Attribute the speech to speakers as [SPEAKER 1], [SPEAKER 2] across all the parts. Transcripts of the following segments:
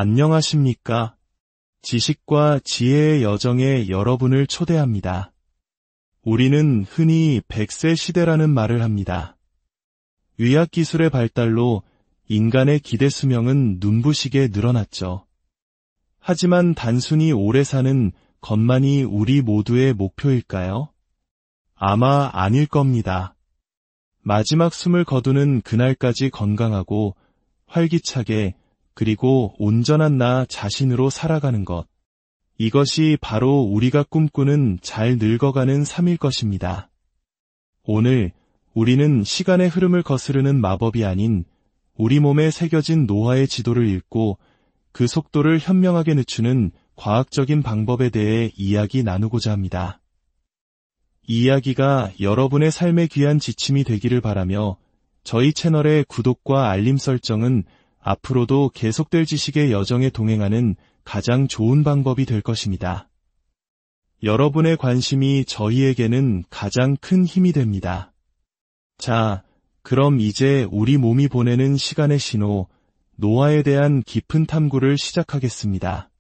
[SPEAKER 1] 안녕하십니까? 지식과 지혜의 여정에 여러분을 초대합니다. 우리는 흔히 100세 시대라는 말을 합니다. 의학기술의 발달로 인간의 기대 수명은 눈부시게 늘어났죠. 하지만 단순히 오래 사는 것만이 우리 모두의 목표일까요? 아마 아닐 겁니다. 마지막 숨을 거두는 그날까지 건강하고 활기차게 그리고 온전한 나 자신으로 살아가는 것. 이것이 바로 우리가 꿈꾸는 잘 늙어가는 삶일 것입니다. 오늘 우리는 시간의 흐름을 거스르는 마법이 아닌 우리 몸에 새겨진 노화의 지도를 읽고 그 속도를 현명하게 늦추는 과학적인 방법에 대해 이야기 나누고자 합니다. 이 이야기가 여러분의 삶에 귀한 지침이 되기를 바라며 저희 채널의 구독과 알림 설정은 앞으로도 계속될 지식의 여정에 동행하는 가장 좋은 방법이 될 것입니다. 여러분의 관심이 저희에게는 가장 큰 힘이 됩니다. 자, 그럼 이제 우리 몸이 보내는 시간의 신호, 노화에 대한 깊은 탐구를 시작하겠습니다.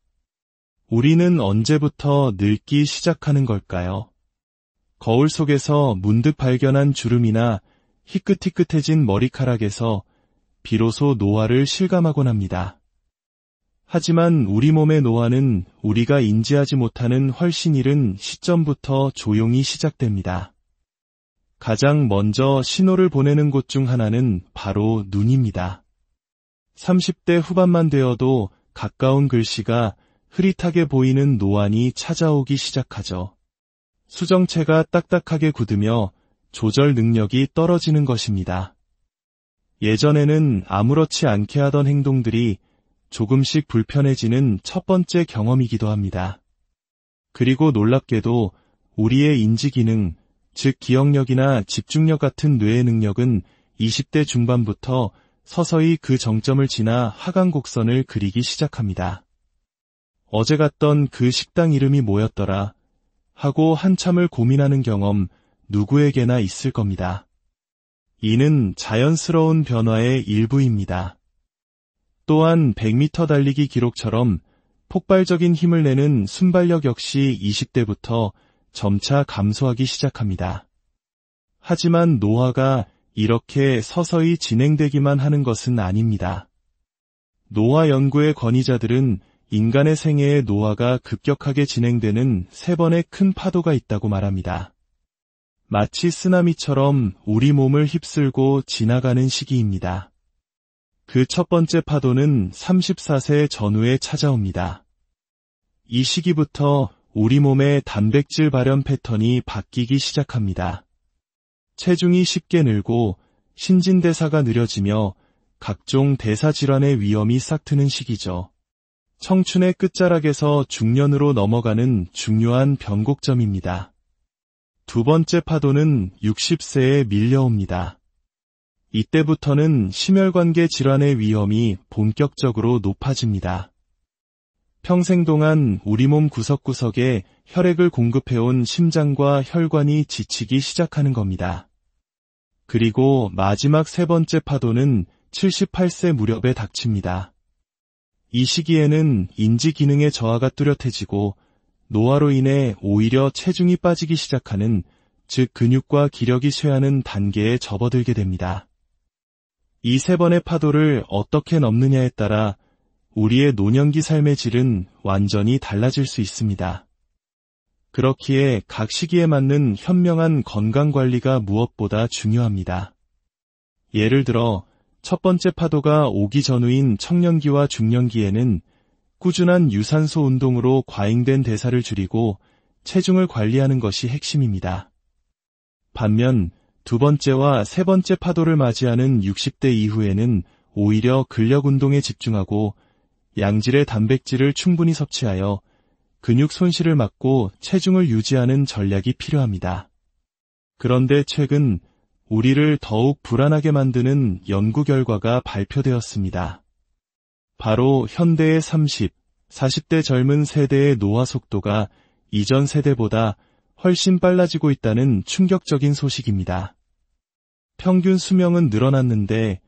[SPEAKER 1] 우리는 언제부터 늙기 시작하는 걸까요? 거울 속에서 문득 발견한 주름이나 희끗희끗해진 머리카락에서 비로소 노화를 실감하곤 합니다. 하지만 우리 몸의 노화는 우리가 인지하지 못하는 훨씬 이른 시점부터 조용히 시작됩니다. 가장 먼저 신호를 보내는 곳 중 하나는 바로 눈입니다. 30대 후반만 되어도 가까운 글씨가 흐릿하게 보이는 노안이 찾아오기 시작하죠. 수정체가 딱딱하게 굳으며 조절 능력이 떨어지는 것입니다. 예전에는 아무렇지 않게 하던 행동들이 조금씩 불편해지는 첫 번째 경험이기도 합니다. 그리고 놀랍게도 우리의 인지기능, 즉 기억력이나 집중력 같은 뇌의 능력은 20대 중반부터 서서히 그 정점을 지나 하강 곡선을 그리기 시작합니다. 어제 갔던 그 식당 이름이 뭐였더라? 하고 한참을 고민하는 경험 누구에게나 있을 겁니다. 이는 자연스러운 변화의 일부입니다. 또한 100m 달리기 기록처럼 폭발적인 힘을 내는 순발력 역시 20대부터 점차 감소하기 시작합니다. 하지만 노화가 이렇게 서서히 진행되기만 하는 것은 아닙니다. 노화 연구의 권위자들은 인간의 생애의 노화가 급격하게 진행되는 3번의 큰 파도가 있다고 말합니다. 마치 쓰나미처럼 우리 몸을 휩쓸고 지나가는 시기입니다. 그 첫 번째 파도는 34세 전후에 찾아옵니다. 이 시기부터 우리 몸의 단백질 발현 패턴이 바뀌기 시작합니다. 체중이 쉽게 늘고 신진대사가 느려지며 각종 대사질환의 위험이 싹트는 시기죠. 청춘의 끝자락에서 중년으로 넘어가는 중요한 변곡점입니다. 두 번째 파도는 60세에 밀려옵니다. 이때부터는 심혈관계 질환의 위험이 본격적으로 높아집니다. 평생 동안 우리 몸 구석구석에 혈액을 공급해온 심장과 혈관이 지치기 시작하는 겁니다. 그리고 마지막 3번째 파도는 78세 무렵에 닥칩니다. 이 시기에는 인지 기능의 저하가 뚜렷해지고 노화로 인해 오히려 체중이 빠지기 시작하는, 즉 근육과 기력이 쇠하는 단계에 접어들게 됩니다. 이 3번의 파도를 어떻게 넘느냐에 따라 우리의 노년기 삶의 질은 완전히 달라질 수 있습니다. 그렇기에 각 시기에 맞는 현명한 건강관리가 무엇보다 중요합니다. 예를 들어 첫 번째 파도가 오기 전후인 청년기와 중년기에는 꾸준한 유산소 운동으로 과잉된 대사를 줄이고 체중을 관리하는 것이 핵심입니다. 반면 두 번째와 세 번째 파도를 맞이하는 60대 이후에는 오히려 근력 운동에 집중하고 양질의 단백질을 충분히 섭취하여 근육 손실을 막고 체중을 유지하는 전략이 필요합니다. 그런데 최근 우리를 더욱 불안하게 만드는 연구 결과가 발표되었습니다. 바로 현대의 30, 40대 젊은 세대의 노화 속도가 이전 세대보다 훨씬 빨라지고 있다는 충격적인 소식입니다. 평균 수명은 늘어났는데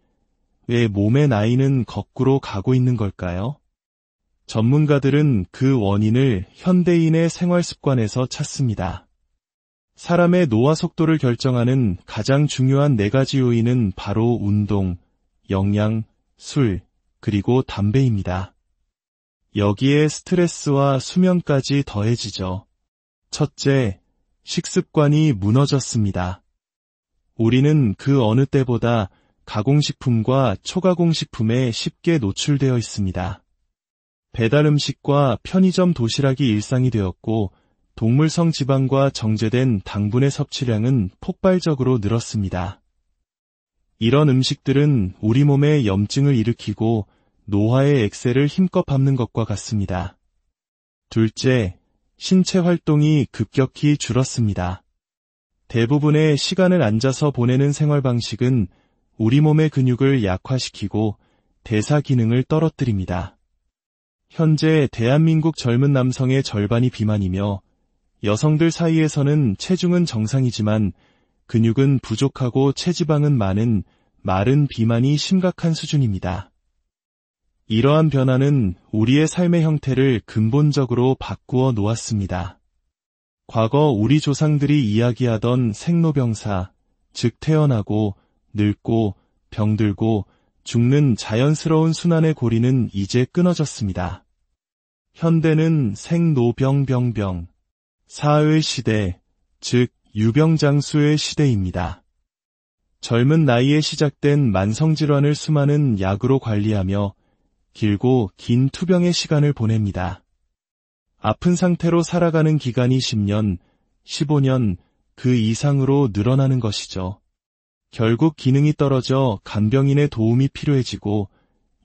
[SPEAKER 1] 왜 몸의 나이는 거꾸로 가고 있는 걸까요? 전문가들은 그 원인을 현대인의 생활 습관에서 찾습니다. 사람의 노화 속도를 결정하는 가장 중요한 4가지 요인은 바로 운동, 영양, 술, 그리고 담배입니다. 여기에 스트레스와 수면까지 더해지죠. 첫째, 식습관이 무너졌습니다. 우리는 그 어느 때보다 가공식품과 초가공식품에 쉽게 노출되어 있습니다. 배달 음식과 편의점 도시락이 일상이 되었고, 동물성 지방과 정제된 당분의 섭취량은 폭발적으로 늘었습니다. 이런 음식들은 우리 몸에 염증을 일으키고 노화의 엑셀을 힘껏 밟는 것과 같습니다. 둘째, 신체 활동이 급격히 줄었습니다. 대부분의 시간을 앉아서 보내는 생활 방식은 우리 몸의 근육을 약화시키고 대사 기능을 떨어뜨립니다. 현재 대한민국 젊은 남성의 절반이 비만이며 여성들 사이에서는 체중은 정상이지만 근육은 부족하고 체지방은 많은 마른 비만이 심각한 수준입니다. 이러한 변화는 우리의 삶의 형태를 근본적으로 바꾸어 놓았습니다. 과거 우리 조상들이 이야기하던 생로병사, 즉 태어나고 늙고 병들고 죽는 자연스러운 순환의 고리는 이제 끊어졌습니다. 현대는 생로병병병, 사의 시대, 즉 유병장수의 시대입니다. 젊은 나이에 시작된 만성질환을 수많은 약으로 관리하며 길고 긴 투병의 시간을 보냅니다. 아픈 상태로 살아가는 기간이 10년, 15년 그 이상으로 늘어나는 것이죠. 결국 기능이 떨어져 간병인의 도움이 필요해지고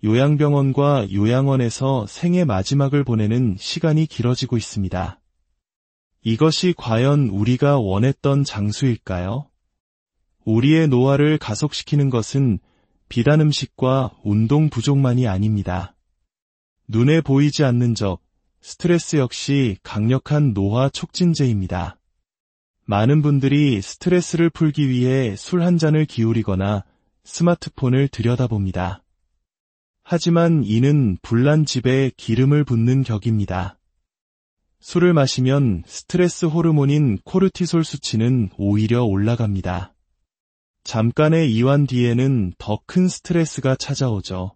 [SPEAKER 1] 요양병원과 요양원에서 생의 마지막을 보내는 시간이 길어지고 있습니다. 이것이 과연 우리가 원했던 장수일까요? 우리의 노화를 가속시키는 것은 비단 음식과 운동 부족만이 아닙니다. 눈에 보이지 않는 적, 스트레스 역시 강력한 노화 촉진제입니다. 많은 분들이 스트레스를 풀기 위해 술 한 잔을 기울이거나 스마트폰을 들여다봅니다. 하지만 이는 불난 집에 기름을 붓는 격입니다. 술을 마시면 스트레스 호르몬인 코르티솔 수치는 오히려 올라갑니다. 잠깐의 이완 뒤에는 더 큰 스트레스가 찾아오죠.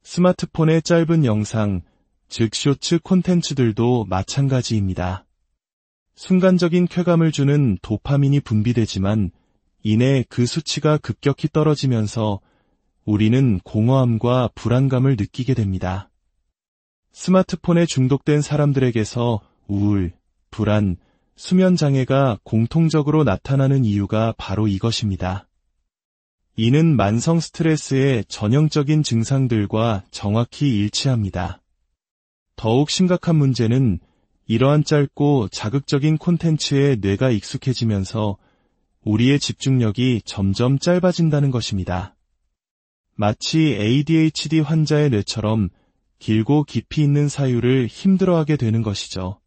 [SPEAKER 1] 스마트폰의 짧은 영상, 즉 쇼츠 콘텐츠들도 마찬가지입니다. 순간적인 쾌감을 주는 도파민이 분비되지만 이내 그 수치가 급격히 떨어지면서 우리는 공허함과 불안감을 느끼게 됩니다. 스마트폰에 중독된 사람들에게서 우울, 불안, 수면 장애가 공통적으로 나타나는 이유가 바로 이것입니다. 이는 만성 스트레스의 전형적인 증상들과 정확히 일치합니다. 더욱 심각한 문제는 이러한 짧고 자극적인 콘텐츠에 뇌가 익숙해지면서 우리의 집중력이 점점 짧아진다는 것입니다. 마치 ADHD 환자의 뇌처럼 길고 깊이 있는 사유를 힘들어하게 되는 것이죠.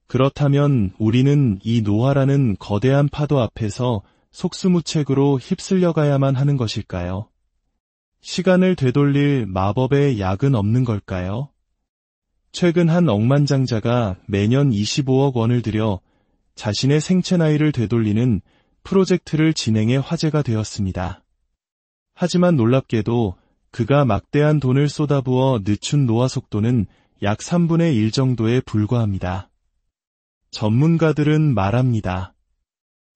[SPEAKER 1] 그렇다면 우리는 이 노화라는 거대한 파도 앞에서 속수무책으로 휩쓸려 가야만 하는 것일까요? 시간을 되돌릴 마법의 약은 없는 걸까요? 최근 한 억만장자가 매년 25억 원을 들여 자신의 생체 나이를 되돌리는 프로젝트를 진행해 화제가 되었습니다. 하지만 놀랍게도 그가 막대한 돈을 쏟아부어 늦춘 노화 속도는 약 3분의 1 정도에 불과합니다. 전문가들은 말합니다.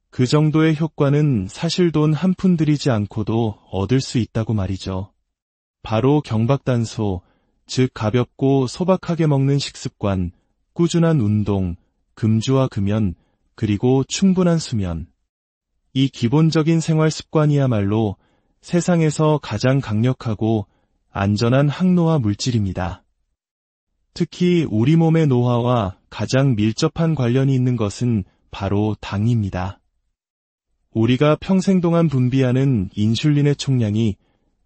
[SPEAKER 1] 그 정도의 효과는 사실 돈 한 푼 들이지 않고도 얻을 수 있다고 말이죠. 바로 경박단소, 즉 가볍고 소박하게 먹는 식습관, 꾸준한 운동, 금주와 금연, 그리고 충분한 수면. 이 기본적인 생활 습관이야말로 세상에서 가장 강력하고 안전한 항노화 물질입니다. 특히 우리 몸의 노화와 가장 밀접한 관련이 있는 것은 바로 당입니다. 우리가 평생 동안 분비하는 인슐린의 총량이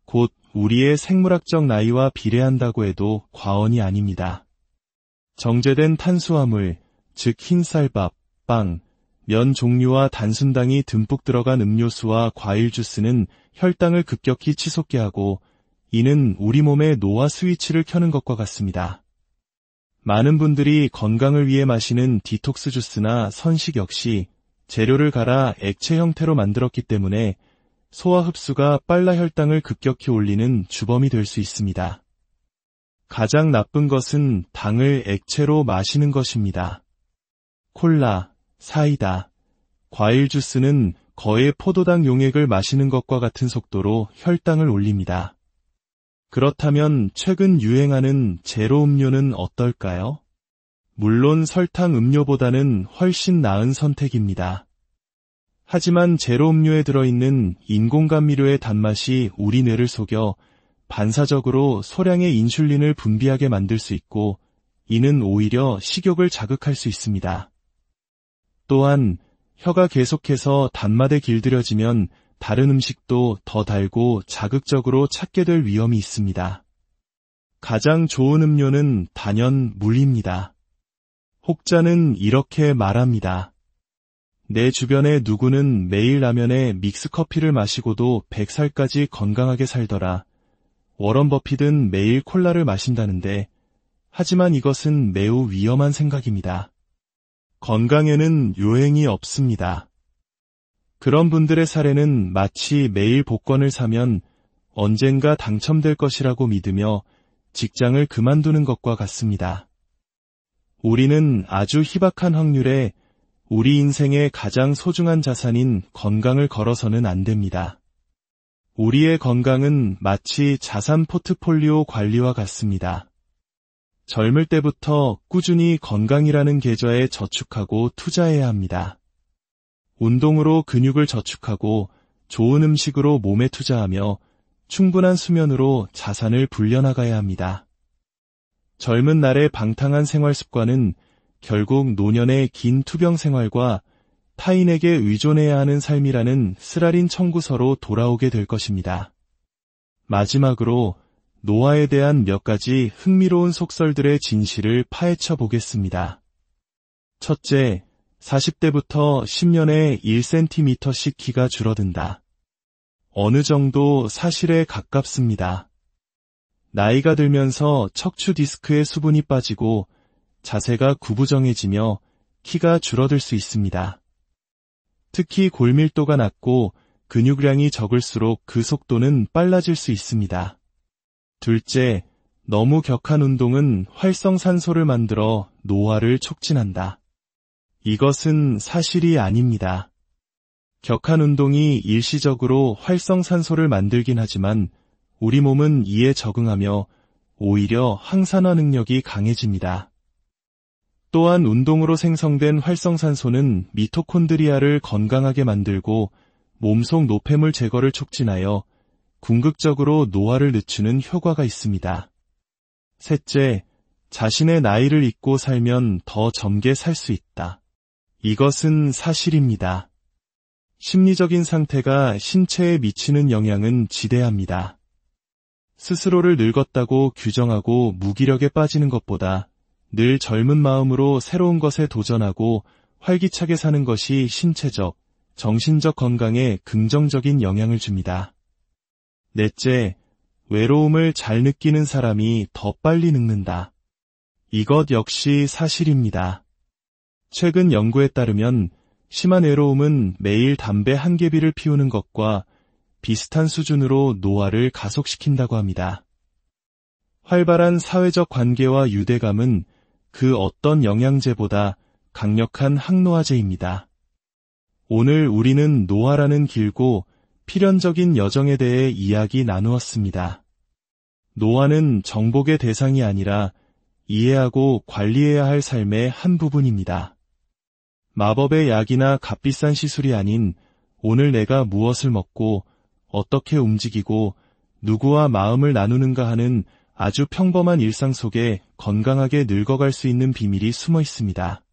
[SPEAKER 1] 곧 우리의 생물학적 나이와 비례한다고 해도 과언이 아닙니다. 정제된 탄수화물, 즉 흰쌀밥, 빵, 면 종류와 단순당이 듬뿍 들어간 음료수와 과일 주스는 혈당을 급격히 치솟게 하고 이는 우리 몸의 노화 스위치를 켜는 것과 같습니다. 많은 분들이 건강을 위해 마시는 디톡스 주스나 선식 역시 재료를 갈아 액체 형태로 만들었기 때문에 소화 흡수가 빨라 혈당을 급격히 올리는 주범이 될 수 있습니다. 가장 나쁜 것은 당을 액체로 마시는 것입니다. 콜라, 사이다, 과일 주스는 거의 포도당 용액을 마시는 것과 같은 속도로 혈당을 올립니다. 그렇다면 최근 유행하는 제로 음료는 어떨까요? 물론 설탕 음료보다는 훨씬 나은 선택입니다. 하지만 제로 음료에 들어있는 인공감미료의 단맛이 우리 뇌를 속여 반사적으로 소량의 인슐린을 분비하게 만들 수 있고, 이는 오히려 식욕을 자극할 수 있습니다. 또한 혀가 계속해서 단맛에 길들여지면 다른 음식도 더 달고 자극적으로 찾게 될 위험이 있습니다. 가장 좋은 음료는 단연 물입니다. 혹자는 이렇게 말합니다. 내 주변의 누구는 매일 라면에 믹스커피를 마시고도 100살까지 건강하게 살더라. 워런 버핏은 매일 콜라를 마신다는데, 하지만 이것은 매우 위험한 생각입니다. 건강에는 요행이 없습니다. 그런 분들의 사례는 마치 매일 복권을 사면 언젠가 당첨될 것이라고 믿으며 직장을 그만두는 것과 같습니다. 우리는 아주 희박한 확률에 우리 인생의 가장 소중한 자산인 건강을 걸어서는 안 됩니다. 우리의 건강은 마치 자산 포트폴리오 관리와 같습니다. 젊을 때부터 꾸준히 건강이라는 계좌에 저축하고 투자해야 합니다. 운동으로 근육을 저축하고 좋은 음식으로 몸에 투자하며 충분한 수면으로 자산을 불려나가야 합니다. 젊은 날의 방탕한 생활 습관은 결국 노년의 긴 투병 생활과 타인에게 의존해야 하는 삶이라는 쓰라린 청구서로 돌아오게 될 것입니다. 마지막으로 노화에 대한 몇 가지 흥미로운 속설들의 진실을 파헤쳐 보겠습니다. 첫째, 40대부터 10년에 1cm씩 키가 줄어든다. 어느 정도 사실에 가깝습니다. 나이가 들면서 척추 디스크의 수분이 빠지고 자세가 구부정해지며 키가 줄어들 수 있습니다. 특히 골밀도가 낮고 근육량이 적을수록 그 속도는 빨라질 수 있습니다. 둘째, 너무 격한 운동은 활성산소를 만들어 노화를 촉진한다. 이것은 사실이 아닙니다. 격한 운동이 일시적으로 활성산소를 만들긴 하지만 우리 몸은 이에 적응하며 오히려 항산화 능력이 강해집니다. 또한 운동으로 생성된 활성산소는 미토콘드리아를 건강하게 만들고 몸속 노폐물 제거를 촉진하여 궁극적으로 노화를 늦추는 효과가 있습니다. 셋째, 자신의 나이를 잊고 살면 더 젊게 살 수 있다. 이것은 사실입니다. 심리적인 상태가 신체에 미치는 영향은 지대합니다. 스스로를 늙었다고 규정하고 무기력에 빠지는 것보다 늘 젊은 마음으로 새로운 것에 도전하고 활기차게 사는 것이 신체적, 정신적 건강에 긍정적인 영향을 줍니다. 넷째, 외로움을 잘 느끼는 사람이 더 빨리 늙는다. 이것 역시 사실입니다. 최근 연구에 따르면 심한 외로움은 매일 담배 한 개비를 피우는 것과 비슷한 수준으로 노화를 가속시킨다고 합니다. 활발한 사회적 관계와 유대감은 그 어떤 영양제보다 강력한 항노화제입니다. 오늘 우리는 노화라는 길고 필연적인 여정에 대해 이야기 나누었습니다. 노화는 정복의 대상이 아니라 이해하고 관리해야 할 삶의 한 부분입니다. 마법의 약이나 값비싼 시술이 아닌 오늘 내가 무엇을 먹고 어떻게 움직이고 누구와 마음을 나누는가 하는 아주 평범한 일상 속에 건강하게 늙어갈 수 있는 비밀이 숨어 있습니다.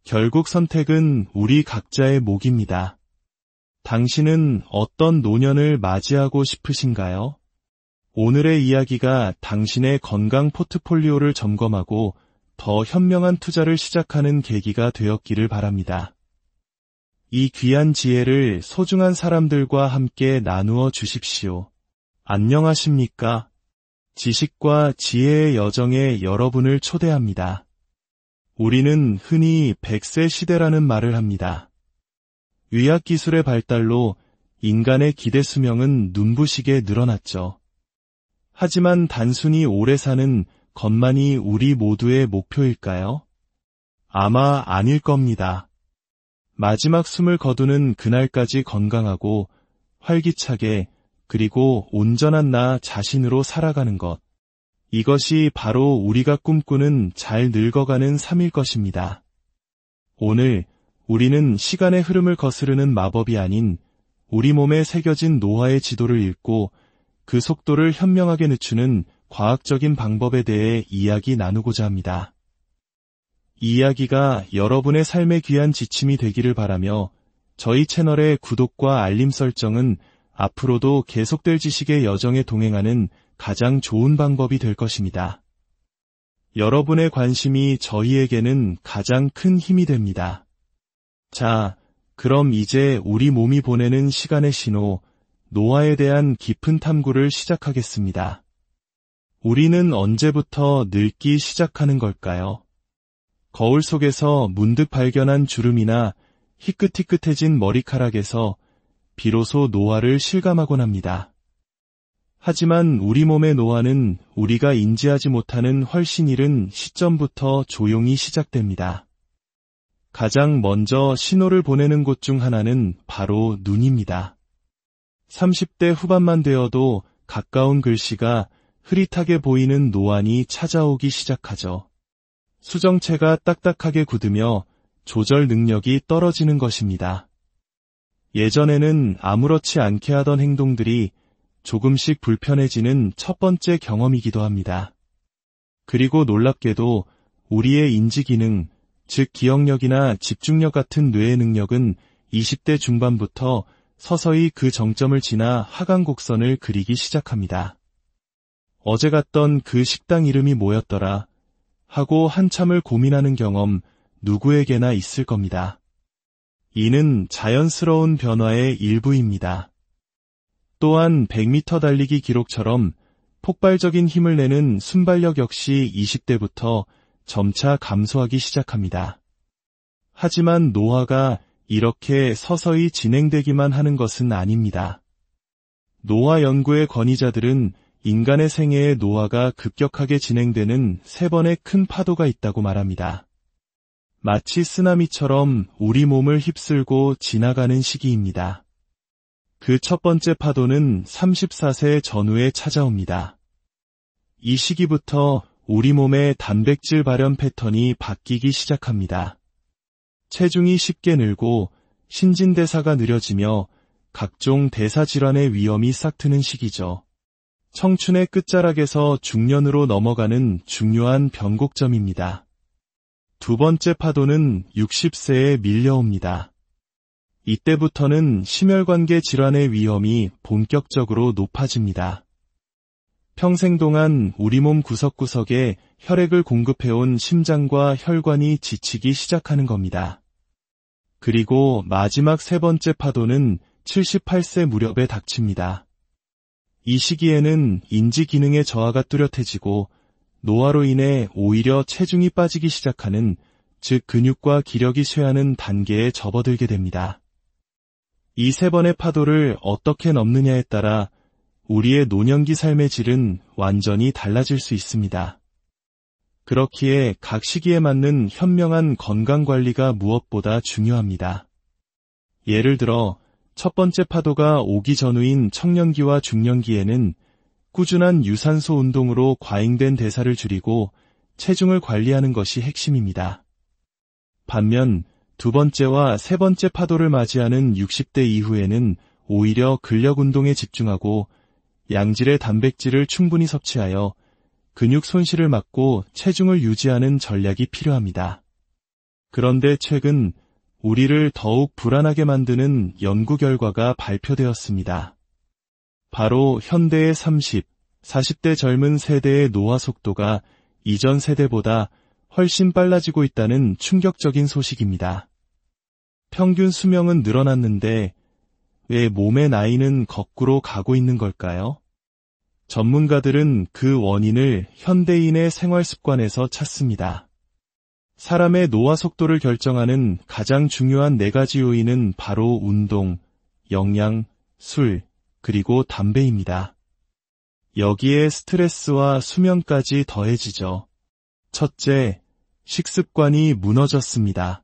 [SPEAKER 1] 결국 선택은 우리 각자의 몫입니다. 당신은 어떤 노년을 맞이하고 싶으신가요? 오늘의 이야기가 당신의 건강 포트폴리오를 점검하고 더 현명한 투자를 시작하는 계기가 되었기를 바랍니다. 이 귀한 지혜를 소중한 사람들과 함께 나누어 주십시오. 안녕하십니까? 지식과 지혜의 여정에 여러분을 초대합니다. 우리는 흔히 100세 시대라는 말을 합니다. 의학기술의 발달로 인간의 기대 수명은 눈부시게 늘어났죠. 하지만 단순히 오래 사는 것만이 우리 모두의 목표일까요? 아마 아닐 겁니다. 마지막 숨을 거두는 그날까지 건강하고 활기차게 그리고 온전한 나 자신으로 살아가는 것. 이것이 바로 우리가 꿈꾸는 잘 늙어가는 삶일 것입니다. 오늘 우리는 시간의 흐름을 거스르는 마법이 아닌 우리 몸에 새겨진 노화의 지도를 읽고 그 속도를 현명하게 늦추는 과학적인 방법에 대해 이야기 나누고자 합니다. 이 이야기가 여러분의 삶의 귀한 지침이 되기를 바라며 저희 채널의 구독과 알림 설정은 앞으로도 계속될 지식의 여정에 동행하는 가장 좋은 방법이 될 것입니다. 여러분의 관심이 저희에게는 가장 큰 힘이 됩니다. 자, 그럼 이제 우리 몸이 보내는 시간의 신호, 노화에 대한 깊은 탐구를 시작하겠습니다. 우리는 언제부터 늙기 시작하는 걸까요? 거울 속에서 문득 발견한 주름이나 희끗희끗해진 머리카락에서 비로소 노화를 실감하곤 합니다. 하지만 우리 몸의 노화는 우리가 인지하지 못하는 훨씬 이른 시점부터 조용히 시작됩니다. 가장 먼저 신호를 보내는 곳 중 하나는 바로 눈입니다. 30대 후반만 되어도 가까운 글씨가 흐릿하게 보이는 노안이 찾아오기 시작하죠. 수정체가 딱딱하게 굳으며 조절 능력이 떨어지는 것입니다. 예전에는 아무렇지 않게 하던 행동들이 조금씩 불편해지는 첫 번째 경험이기도 합니다. 그리고 놀랍게도 우리의 인지기능, 즉 기억력이나 집중력 같은 뇌의 능력은 20대 중반부터 서서히 그 정점을 지나 하강 곡선을 그리기 시작합니다. 어제 갔던 그 식당 이름이 뭐였더라? 하고 한참을 고민하는 경험 누구에게나 있을 겁니다. 이는 자연스러운 변화의 일부입니다. 또한 100m 달리기 기록처럼 폭발적인 힘을 내는 순발력 역시 20대부터 점차 감소하기 시작합니다. 하지만 노화가 이렇게 서서히 진행되기만 하는 것은 아닙니다. 노화 연구의 권위자들은 인간의 생애의 노화가 급격하게 진행되는 3번의 큰 파도가 있다고 말합니다. 마치 쓰나미처럼 우리 몸을 휩쓸고 지나가는 시기입니다. 그 첫 번째 파도는 34세 전후에 찾아옵니다. 이 시기부터 우리 몸의 단백질 발현 패턴이 바뀌기 시작합니다. 체중이 쉽게 늘고 신진대사가 느려지며 각종 대사질환의 위험이 싹트는 시기죠. 청춘의 끝자락에서 중년으로 넘어가는 중요한 변곡점입니다. 두 번째 파도는 60세에 밀려옵니다. 이때부터는 심혈관계 질환의 위험이 본격적으로 높아집니다. 평생 동안 우리 몸 구석구석에 혈액을 공급해온 심장과 혈관이 지치기 시작하는 겁니다. 그리고 마지막 3번째 파도는 78세 무렵에 닥칩니다. 이 시기에는 인지 기능의 저하가 뚜렷해지고 노화로 인해 오히려 체중이 빠지기 시작하는, 즉 근육과 기력이 쇠하는 단계에 접어들게 됩니다. 이 3번의 파도를 어떻게 넘느냐에 따라 우리의 노년기 삶의 질은 완전히 달라질 수 있습니다. 그렇기에 각 시기에 맞는 현명한 건강관리가 무엇보다 중요합니다. 예를 들어 첫 번째 파도가 오기 전후인 청년기와 중년기에는 꾸준한 유산소 운동으로 과잉된 대사를 줄이고 체중을 관리하는 것이 핵심입니다. 반면 두 번째와 세 번째 파도를 맞이하는 60대 이후에는 오히려 근력 운동에 집중하고 양질의 단백질을 충분히 섭취하여 근육 손실을 막고 체중을 유지하는 전략이 필요합니다. 그런데 최근 우리를 더욱 불안하게 만드는 연구 결과가 발표되었습니다. 바로 현대의 30, 40대 젊은 세대의 노화 속도가 이전 세대보다 훨씬 빨라지고 있다는 충격적인 소식입니다. 평균 수명은 늘어났는데 왜 몸의 나이는 거꾸로 가고 있는 걸까요? 전문가들은 그 원인을 현대인의 생활 습관에서 찾습니다. 사람의 노화 속도를 결정하는 가장 중요한 4가지 요인은 바로 운동, 영양, 술, 그리고 담배입니다. 여기에 스트레스와 수면까지 더해지죠. 첫째, 식습관이 무너졌습니다.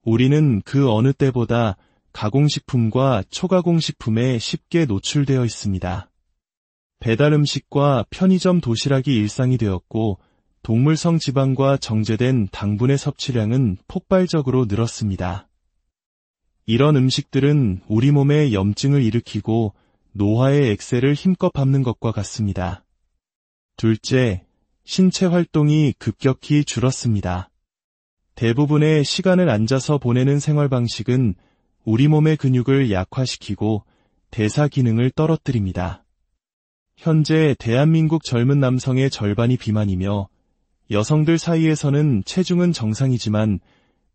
[SPEAKER 1] 우리는 그 어느 때보다 가공식품과 초가공식품에 쉽게 노출되어 있습니다. 배달 음식과 편의점 도시락이 일상이 되었고, 동물성 지방과 정제된 당분의 섭취량은 폭발적으로 늘었습니다. 이런 음식들은 우리 몸에 염증을 일으키고 노화의 엑셀을 힘껏 밟는 것과 같습니다. 둘째, 신체 활동이 급격히 줄었습니다. 대부분의 시간을 앉아서 보내는 생활 방식은 우리 몸의 근육을 약화시키고 대사 기능을 떨어뜨립니다. 현재 대한민국 젊은 남성의 절반이 비만이며 여성들 사이에서는 체중은 정상이지만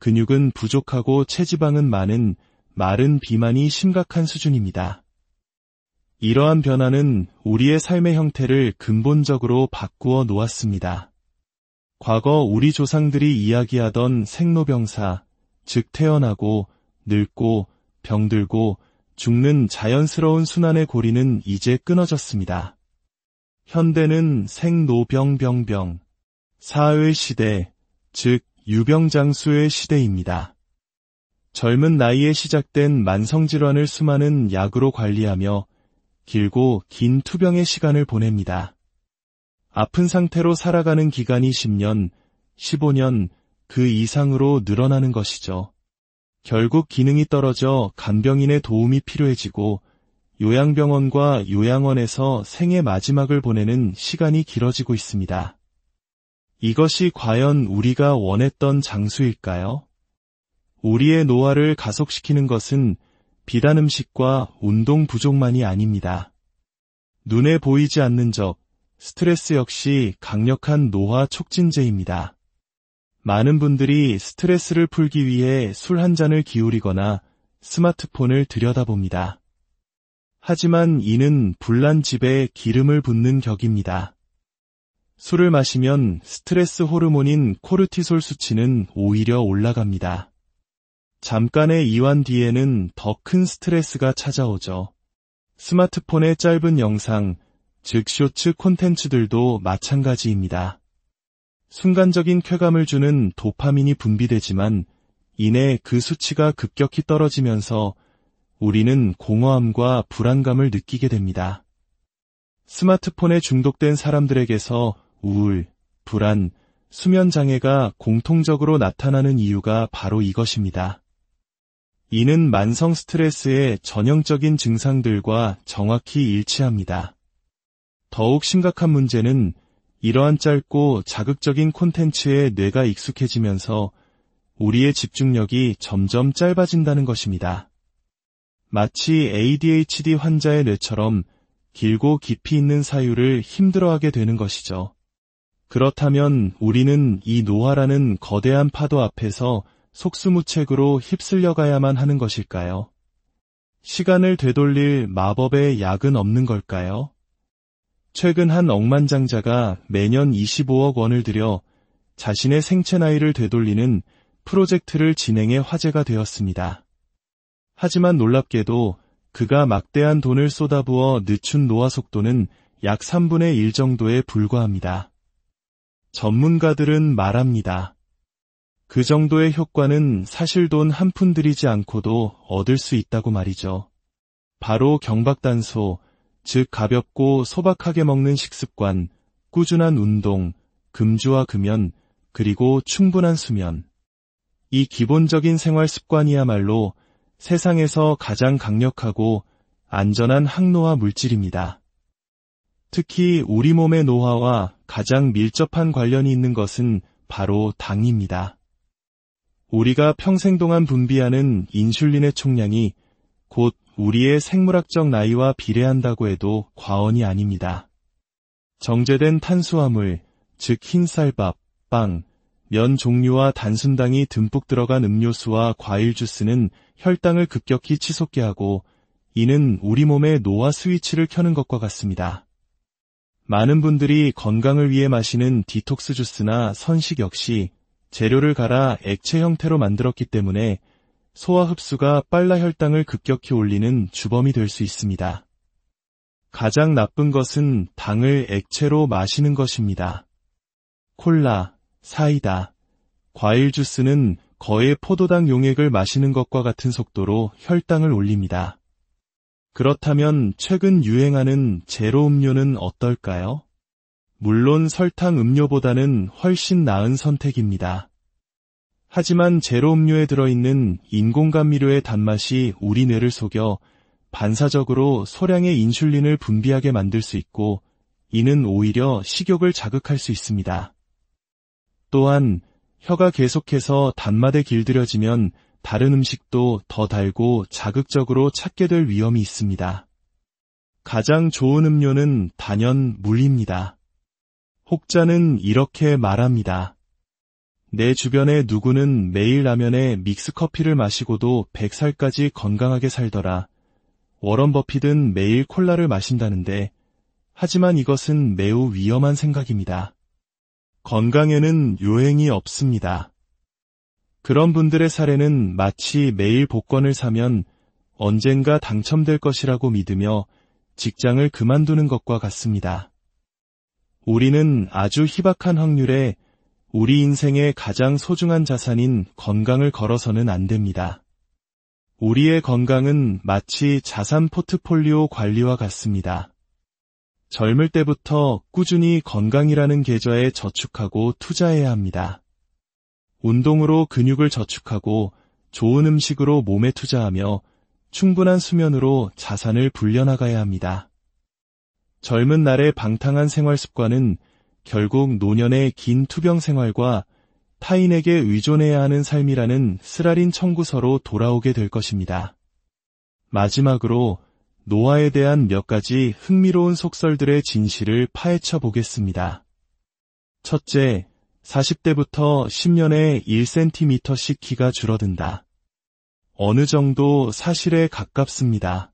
[SPEAKER 1] 근육은 부족하고 체지방은 많은 마른 비만이 심각한 수준입니다. 이러한 변화는 우리의 삶의 형태를 근본적으로 바꾸어 놓았습니다. 과거 우리 조상들이 이야기하던 생로병사, 즉 태어나고 늙고 병들고 죽는 자연스러운 순환의 고리는 이제 끊어졌습니다. 현대는 생로병병병, 사의 시대, 즉 유병장수의 시대입니다. 젊은 나이에 시작된 만성질환을 수많은 약으로 관리하며 길고 긴 투병의 시간을 보냅니다. 아픈 상태로 살아가는 기간이 10년, 15년 그 이상으로 늘어나는 것이죠. 결국 기능이 떨어져 간병인의 도움이 필요해지고 요양병원과 요양원에서 생의 마지막을 보내는 시간이 길어지고 있습니다. 이것이 과연 우리가 원했던 장수일까요? 우리의 노화를 가속시키는 것은 비단 음식과 운동 부족만이 아닙니다. 눈에 보이지 않는 적, 스트레스 역시 강력한 노화 촉진제입니다. 많은 분들이 스트레스를 풀기 위해 술 한 잔을 기울이거나 스마트폰을 들여다봅니다. 하지만 이는 불난 집에 기름을 붓는 격입니다. 술을 마시면 스트레스 호르몬인 코르티솔 수치는 오히려 올라갑니다. 잠깐의 이완 뒤에는 더 큰 스트레스가 찾아오죠. 스마트폰의 짧은 영상, 즉 쇼츠 콘텐츠들도 마찬가지입니다. 순간적인 쾌감을 주는 도파민이 분비되지만 이내 그 수치가 급격히 떨어지면서 우리는 공허함과 불안감을 느끼게 됩니다. 스마트폰에 중독된 사람들에게서 우울, 불안, 수면 장애가 공통적으로 나타나는 이유가 바로 이것입니다. 이는 만성 스트레스의 전형적인 증상들과 정확히 일치합니다. 더욱 심각한 문제는 이러한 짧고 자극적인 콘텐츠에 뇌가 익숙해지면서 우리의 집중력이 점점 짧아진다는 것입니다. 마치 ADHD 환자의 뇌처럼 길고 깊이 있는 사유를 힘들어하게 되는 것이죠. 그렇다면 우리는 이 노화라는 거대한 파도 앞에서 속수무책으로 휩쓸려 가야만 하는 것일까요? 시간을 되돌릴 마법의 약은 없는 걸까요? 최근 한 억만장자가 매년 25억 원을 들여 자신의 생체 나이를 되돌리는 프로젝트를 진행해 화제가 되었습니다. 하지만 놀랍게도 그가 막대한 돈을 쏟아부어 늦춘 노화 속도는 약 3분의 1 정도에 불과합니다. 전문가들은 말합니다. 그 정도의 효과는 사실 돈 한 푼 들이지 않고도 얻을 수 있다고 말이죠. 바로 경박단소, 즉 가볍고 소박하게 먹는 식습관, 꾸준한 운동, 금주와 금연, 그리고 충분한 수면. 이 기본적인 생활 습관이야말로 세상에서 가장 강력하고 안전한 항노화 물질입니다. 특히 우리 몸의 노화와 가장 밀접한 관련이 있는 것은 바로 당입니다. 우리가 평생 동안 분비하는 인슐린의 총량이 곧 우리의 생물학적 나이와 비례한다고 해도 과언이 아닙니다. 정제된 탄수화물, 즉 흰쌀밥, 빵, 면 종류와 단순당이 듬뿍 들어간 음료수와 과일 주스는 혈당을 급격히 치솟게 하고 이는 우리 몸의 노화 스위치를 켜는 것과 같습니다. 많은 분들이 건강을 위해 마시는 디톡스 주스나 선식 역시 재료를 갈아 액체 형태로 만들었기 때문에 소화 흡수가 빨라 혈당을 급격히 올리는 주범이 될 수 있습니다. 가장 나쁜 것은 당을 액체로 마시는 것입니다. 콜라, 사이다, 과일 주스는 거의 포도당 용액을 마시는 것과 같은 속도로 혈당을 올립니다. 그렇다면 최근 유행하는 제로 음료는 어떨까요? 물론 설탕 음료보다는 훨씬 나은 선택입니다. 하지만 제로 음료에 들어있는 인공감미료의 단맛이 우리 뇌를 속여 반사적으로 소량의 인슐린을 분비하게 만들 수 있고, 이는 오히려 식욕을 자극할 수 있습니다. 또한 혀가 계속해서 단맛에 길들여지면 다른 음식도 더 달고 자극적으로 찾게 될 위험이 있습니다. 가장 좋은 음료는 단연 물입니다. 혹자는 이렇게 말합니다. 내 주변의 누구는 매일 라면에 믹스커피를 마시고도 100살까지 건강하게 살더라. 워런 버핏은 매일 콜라를 마신다는데, 하지만 이것은 매우 위험한 생각입니다. 건강에는 요행이 없습니다. 그런 분들의 사례는 마치 매일 복권을 사면 언젠가 당첨될 것이라고 믿으며 직장을 그만두는 것과 같습니다. 우리는 아주 희박한 확률에 우리 인생의 가장 소중한 자산인 건강을 걸어서는 안 됩니다. 우리의 건강은 마치 자산 포트폴리오 관리와 같습니다. 젊을 때부터 꾸준히 건강이라는 계좌에 저축하고 투자해야 합니다. 운동으로 근육을 저축하고 좋은 음식으로 몸에 투자하며 충분한 수면으로 자산을 불려나가야 합니다. 젊은 날의 방탕한 생활 습관은 결국 노년의 긴 투병 생활과 타인에게 의존해야 하는 삶이라는 쓰라린 청구서로 돌아오게 될 것입니다. 마지막으로 노화에 대한 몇 가지 흥미로운 속설들의 진실을 파헤쳐 보겠습니다. 첫째, 40대부터 10년에 1cm씩 키가 줄어든다. 어느 정도 사실에 가깝습니다.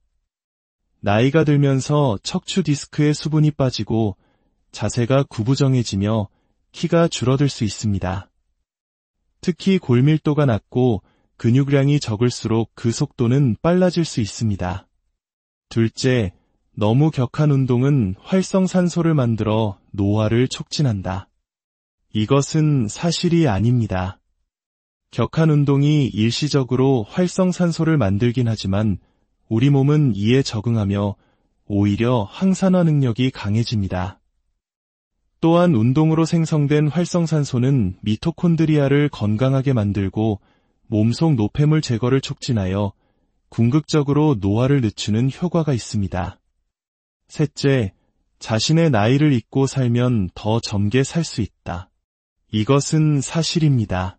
[SPEAKER 1] 나이가 들면서 척추 디스크의 수분이 빠지고 자세가 구부정해지며 키가 줄어들 수 있습니다. 특히 골밀도가 낮고 근육량이 적을수록 그 속도는 빨라질 수 있습니다. 둘째, 너무 격한 운동은 활성산소를 만들어 노화를 촉진한다. 이것은 사실이 아닙니다. 격한 운동이 일시적으로 활성산소를 만들긴 하지만 우리 몸은 이에 적응하며 오히려 항산화 능력이 강해집니다. 또한 운동으로 생성된 활성산소는 미토콘드리아를 건강하게 만들고 몸속 노폐물 제거를 촉진하여 궁극적으로 노화를 늦추는 효과가 있습니다. 셋째, 자신의 나이를 잊고 살면 더 젊게 살 수 있다. 이것은 사실입니다.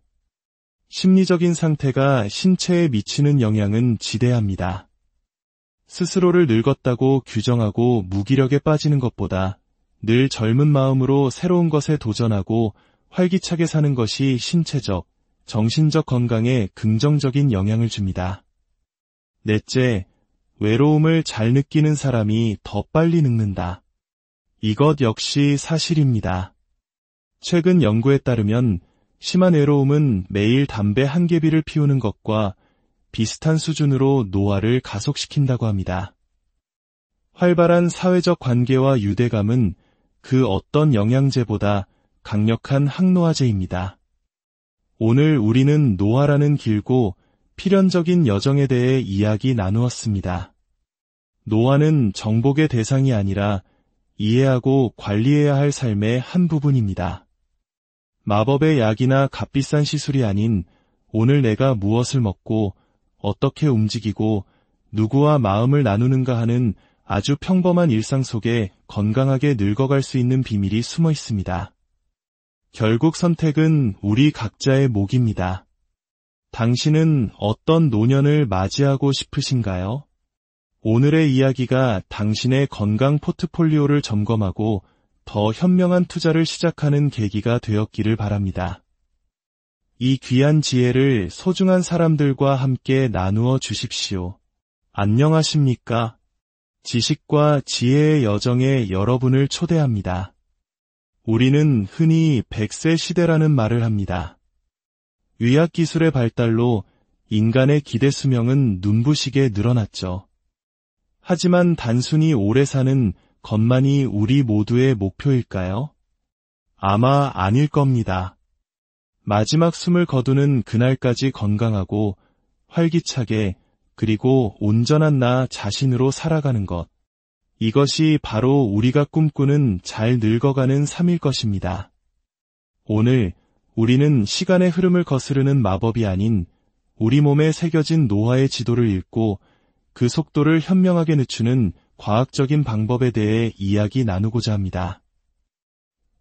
[SPEAKER 1] 심리적인 상태가 신체에 미치는 영향은 지대합니다. 스스로를 늙었다고 규정하고 무기력에 빠지는 것보다 늘 젊은 마음으로 새로운 것에 도전하고 활기차게 사는 것이 신체적, 정신적 건강에 긍정적인 영향을 줍니다. 넷째, 외로움을 잘 느끼는 사람이 더 빨리 늙는다. 이것 역시 사실입니다. 최근 연구에 따르면 심한 외로움은 매일 담배 한 개비를 피우는 것과 비슷한 수준으로 노화를 가속시킨다고 합니다. 활발한 사회적 관계와 유대감은 그 어떤 영양제보다 강력한 항노화제입니다. 오늘 우리는 노화라는 길고 필연적인 여정에 대해 이야기 나누었습니다. 노화는 정복의 대상이 아니라 이해하고 관리해야 할 삶의 한 부분입니다. 마법의 약이나 값비싼 시술이 아닌 오늘 내가 무엇을 먹고 어떻게 움직이고 누구와 마음을 나누는가 하는 아주 평범한 일상 속에 건강하게 늙어갈 수 있는 비밀이 숨어 있습니다. 결국 선택은 우리 각자의 몫입니다. 당신은 어떤 노년을 맞이하고 싶으신가요? 오늘의 이야기가 당신의 건강 포트폴리오를 점검하고 더 현명한 투자를 시작하는 계기가 되었기를 바랍니다. 이 귀한 지혜를 소중한 사람들과 함께 나누어 주십시오. 안녕하십니까? 지식과 지혜의 여정에 여러분을 초대합니다. 우리는 흔히 100세 시대라는 말을 합니다. 의학기술의 발달로 인간의 기대 수명은 눈부시게 늘어났죠. 하지만 단순히 오래 사는 것만이 우리 모두의 목표일까요? 아마 아닐 겁니다. 마지막 숨을 거두는 그날까지 건강하고 활기차게 그리고 온전한 나 자신으로 살아가는 것. 이것이 바로 우리가 꿈꾸는 잘 늙어가는 삶일 것입니다. 오늘 우리는 시간의 흐름을 거스르는 마법이 아닌 우리 몸에 새겨진 노화의 지도를 읽고 그 속도를 현명하게 늦추는 과학적인 방법에 대해 이야기 나누고자 합니다.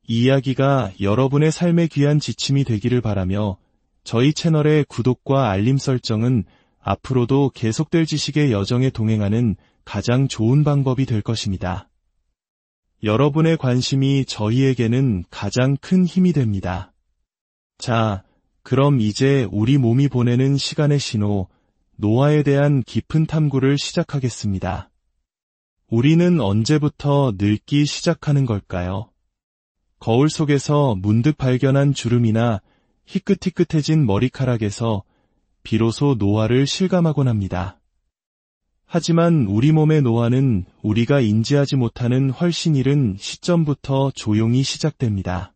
[SPEAKER 1] 이 이야기가 여러분의 삶의 귀한 지침이 되기를 바라며 저희 채널의 구독과 알림 설정은 앞으로도 계속될 지식의 여정에 동행하는 가장 좋은 방법이 될 것입니다. 여러분의 관심이 저희에게는 가장 큰 힘이 됩니다. 자, 그럼 이제 우리 몸이 보내는 시간의 신호, 노화에 대한 깊은 탐구를 시작하겠습니다. 우리는 언제부터 늙기 시작하는 걸까요? 거울 속에서 문득 발견한 주름이나 희끗희끗해진 머리카락에서 비로소 노화를 실감하곤 합니다. 하지만 우리 몸의 노화는 우리가 인지하지 못하는 훨씬 이른 시점부터 조용히 시작됩니다.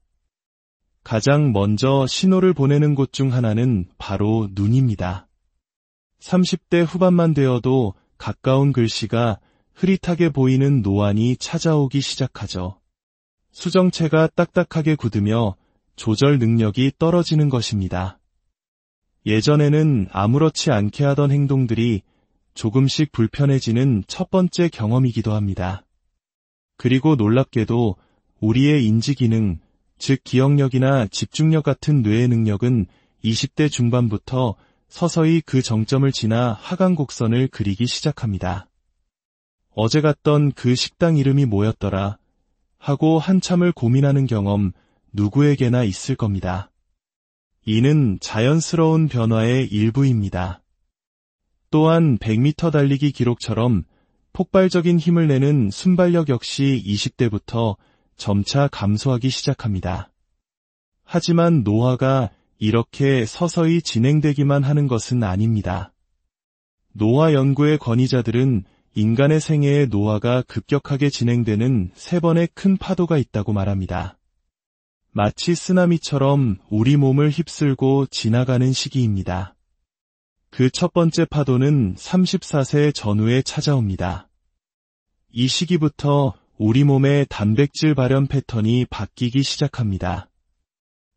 [SPEAKER 1] 가장 먼저 신호를 보내는 곳 중 하나는 바로 눈입니다. 30대 후반만 되어도 가까운 글씨가 흐릿하게 보이는 노안이 찾아오기 시작하죠. 수정체가 딱딱하게 굳으며 조절 능력이 떨어지는 것입니다. 예전에는 아무렇지 않게 하던 행동들이 조금씩 불편해지는 첫 번째 경험이기도 합니다. 그리고 놀랍게도 우리의 인지기능, 즉 기억력이나 집중력 같은 뇌의 능력은 20대 중반부터 서서히 그 정점을 지나 하강 곡선을 그리기 시작합니다. 어제 갔던 그 식당 이름이 뭐였더라? 하고 한참을 고민하는 경험 누구에게나 있을 겁니다. 이는 자연스러운 변화의 일부입니다. 또한 100m 달리기 기록처럼 폭발적인 힘을 내는 순발력 역시 20대부터 점차 감소하기 시작합니다. 하지만 노화가 이렇게 서서히 진행되기만 하는 것은 아닙니다. 노화 연구의 권위자들은 인간의 생애의 노화가 급격하게 진행되는 3번의 큰 파도가 있다고 말합니다. 마치 쓰나미처럼 우리 몸을 휩쓸고 지나가는 시기입니다. 그 첫 번째 파도는 34세 전후에 찾아옵니다. 이 시기부터 우리 몸의 단백질 발현 패턴이 바뀌기 시작합니다.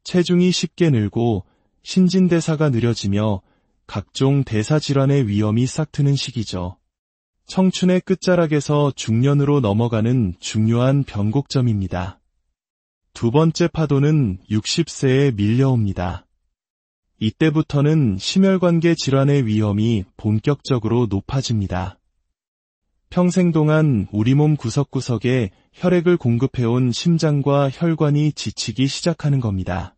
[SPEAKER 1] 체중이 쉽게 늘고 신진대사가 느려지며 각종 대사질환의 위험이 싹트는 시기죠. 청춘의 끝자락에서 중년으로 넘어가는 중요한 변곡점입니다. 두 번째 파도는 60세에 밀려옵니다. 이때부터는 심혈관계 질환의 위험이 본격적으로 높아집니다. 평생 동안 우리 몸 구석구석에 혈액을 공급해온 심장과 혈관이 지치기 시작하는 겁니다.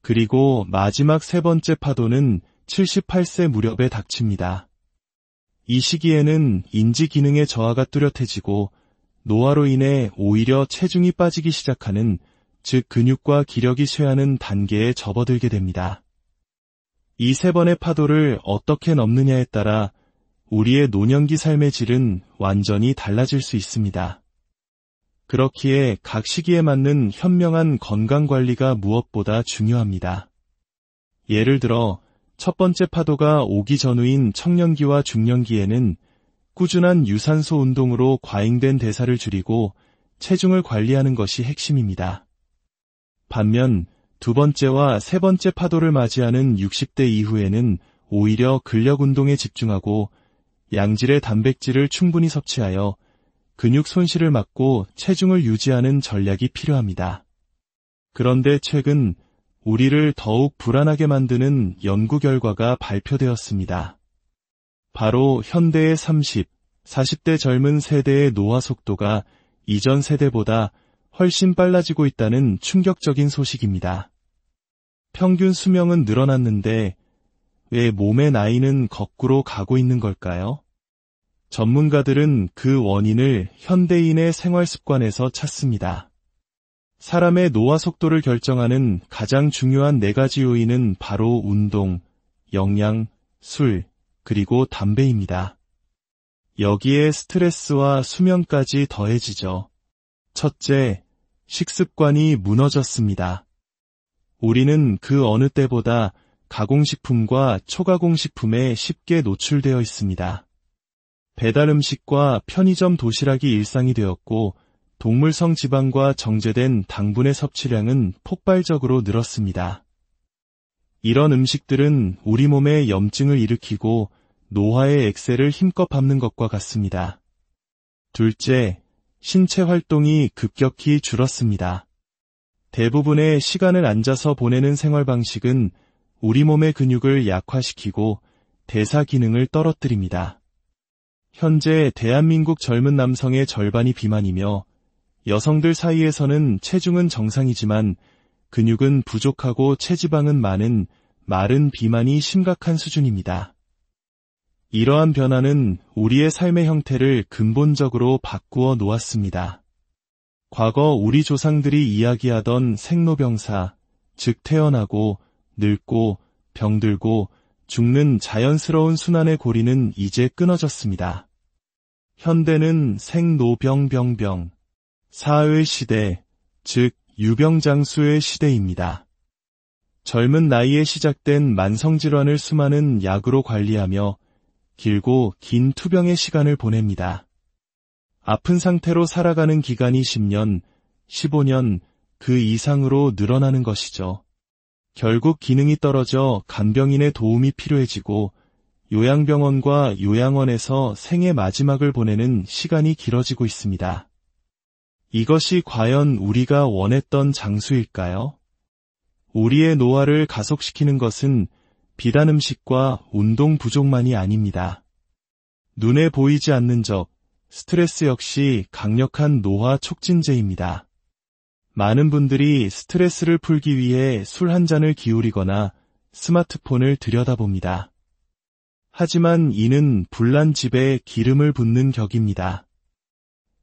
[SPEAKER 1] 그리고 마지막 3번째 파도는 78세 무렵에 닥칩니다. 이 시기에는 인지 기능의 저하가 뚜렷해지고 노화로 인해 오히려 체중이 빠지기 시작하는, 즉 근육과 기력이 쇠하는 단계에 접어들게 됩니다. 이 3번의 파도를 어떻게 넘느냐에 따라 우리의 노년기 삶의 질은 완전히 달라질 수 있습니다. 그렇기에 각 시기에 맞는 현명한 건강관리가 무엇보다 중요합니다. 예를 들어 첫 번째 파도가 오기 전후인 청년기와 중년기에는 꾸준한 유산소 운동으로 과잉된 대사를 줄이고 체중을 관리하는 것이 핵심입니다. 반면 두 번째와 세 번째 파도를 맞이하는 60대 이후에는 오히려 근력 운동에 집중하고 양질의 단백질을 충분히 섭취하여 근육 손실을 막고 체중을 유지하는 전략이 필요합니다. 그런데 최근 우리를 더욱 불안하게 만드는 연구 결과가 발표되었습니다. 바로 현대의 30, 40대 젊은 세대의 노화 속도가 이전 세대보다 훨씬 빨라지고 있다는 충격적인 소식입니다. 평균 수명은 늘어났는데 왜 몸의 나이는 거꾸로 가고 있는 걸까요? 전문가들은 그 원인을 현대인의 생활 습관에서 찾습니다. 사람의 노화 속도를 결정하는 가장 중요한 4가지 요인은 바로 운동, 영양, 술, 그리고 담배입니다. 여기에 스트레스와 수면까지 더해지죠. 첫째, 식습관이 무너졌습니다. 우리는 그 어느 때보다 가공식품과 초가공식품에 쉽게 노출되어 있습니다. 배달 음식과 편의점 도시락이 일상이 되었고, 동물성 지방과 정제된 당분의 섭취량은 폭발적으로 늘었습니다. 이런 음식들은 우리 몸에 염증을 일으키고 노화의 엑셀을 힘껏 밟는 것과 같습니다. 둘째, 신체 활동이 급격히 줄었습니다. 대부분의 시간을 앉아서 보내는 생활 방식은 우리 몸의 근육을 약화시키고 대사 기능을 떨어뜨립니다. 현재 대한민국 젊은 남성의 절반이 비만이며 여성들 사이에서는 체중은 정상이지만 근육은 부족하고 체지방은 많은 마른 비만이 심각한 수준입니다. 이러한 변화는 우리의 삶의 형태를 근본적으로 바꾸어 놓았습니다. 과거 우리 조상들이 이야기하던 생로병사, 즉 태어나고 늙고 병들고 죽는 자연스러운 순환의 고리는 이제 끊어졌습니다. 현대는 생로병병병, 사의 시대, 즉 유병장수의 시대입니다. 젊은 나이에 시작된 만성질환을 수많은 약으로 관리하며 길고 긴 투병의 시간을 보냅니다. 아픈 상태로 살아가는 기간이 10년, 15년 그 이상으로 늘어나는 것이죠. 결국 기능이 떨어져 간병인의 도움이 필요해지고 요양병원과 요양원에서 생의 마지막을 보내는 시간이 길어지고 있습니다. 이것이 과연 우리가 원했던 장수일까요? 우리의 노화를 가속시키는 것은 비단 음식과 운동 부족만이 아닙니다. 눈에 보이지 않는 적, 스트레스 역시 강력한 노화 촉진제입니다. 많은 분들이 스트레스를 풀기 위해 술 한 잔을 기울이거나 스마트폰을 들여다봅니다. 하지만 이는 불난 집에 기름을 붓는 격입니다.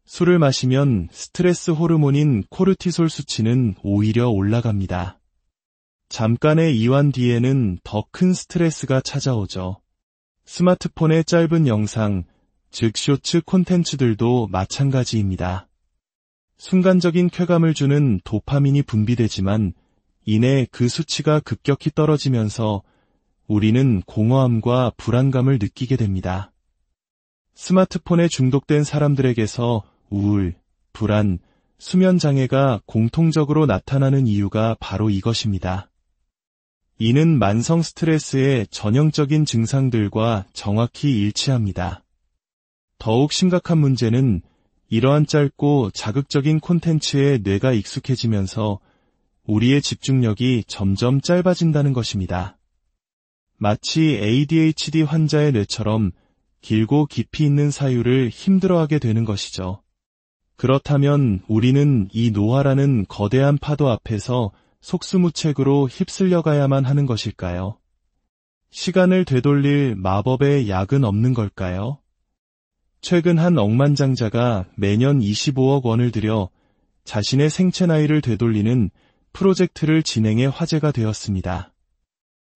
[SPEAKER 1] 술을 마시면 스트레스 호르몬인 코르티솔 수치는 오히려 올라갑니다. 잠깐의 이완 뒤에는 더 큰 스트레스가 찾아오죠. 스마트폰의 짧은 영상, 즉 쇼츠 콘텐츠들도 마찬가지입니다. 순간적인 쾌감을 주는 도파민이 분비되지만 이내 그 수치가 급격히 떨어지면서 우리는 공허함과 불안감을 느끼게 됩니다. 스마트폰에 중독된 사람들에게서 우울, 불안, 수면 장애가 공통적으로 나타나는 이유가 바로 이것입니다. 이는 만성 스트레스의 전형적인 증상들과 정확히 일치합니다. 더욱 심각한 문제는 이러한 짧고 자극적인 콘텐츠에 뇌가 익숙해지면서 우리의 집중력이 점점 짧아진다는 것입니다. 마치 ADHD 환자의 뇌처럼 길고 깊이 있는 사유를 힘들어하게 되는 것이죠. 그렇다면 우리는 이 노화라는 거대한 파도 앞에서 속수무책으로 휩쓸려 가야만 하는 것일까요? 시간을 되돌릴 마법의 약은 없는 걸까요? 최근 한 억만장자가 매년 25억 원을 들여 자신의 생체 나이를 되돌리는 프로젝트를 진행해 화제가 되었습니다.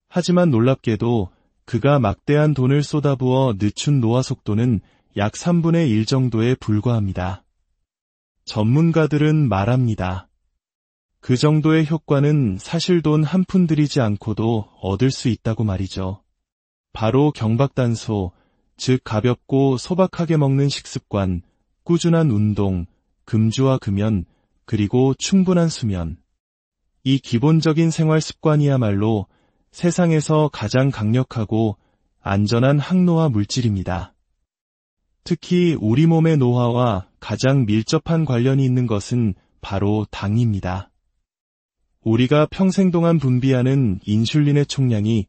[SPEAKER 1] 하지만 놀랍게도 그가 막대한 돈을 쏟아부어 늦춘 노화 속도는 약 3분의 1 정도에 불과합니다. 전문가들은 말합니다. 그 정도의 효과는 사실 돈 한 푼 들이지 않고도 얻을 수 있다고 말이죠. 바로 경박단소, 즉 가볍고 소박하게 먹는 식습관, 꾸준한 운동, 금주와 금연, 그리고 충분한 수면. 이 기본적인 생활 습관이야말로 세상에서 가장 강력하고 안전한 항노화 물질입니다. 특히 우리 몸의 노화와 가장 밀접한 관련이 있는 것은 바로 당입니다. 우리가 평생 동안 분비하는 인슐린의 총량이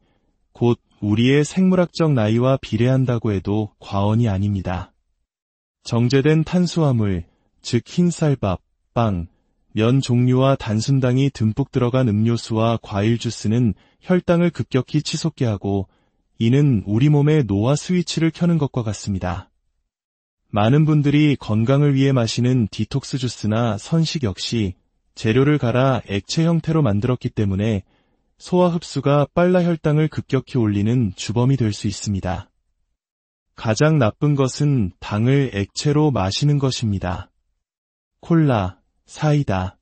[SPEAKER 1] 곧 우리의 생물학적 나이와 비례한다고 해도 과언이 아닙니다. 정제된 탄수화물, 즉 흰쌀밥, 빵, 면 종류와 단순당이 듬뿍 들어간 음료수와 과일 주스는 혈당을 급격히 치솟게 하고 이는 우리 몸의 노화 스위치를 켜는 것과 같습니다. 많은 분들이 건강을 위해 마시는 디톡스 주스나 선식 역시 재료를 갈아 액체 형태로 만들었기 때문에 소화 흡수가 빨라 혈당을 급격히 올리는 주범이 될 수 있습니다. 가장 나쁜 것은 당을 액체로 마시는 것입니다. 콜라, 사이다,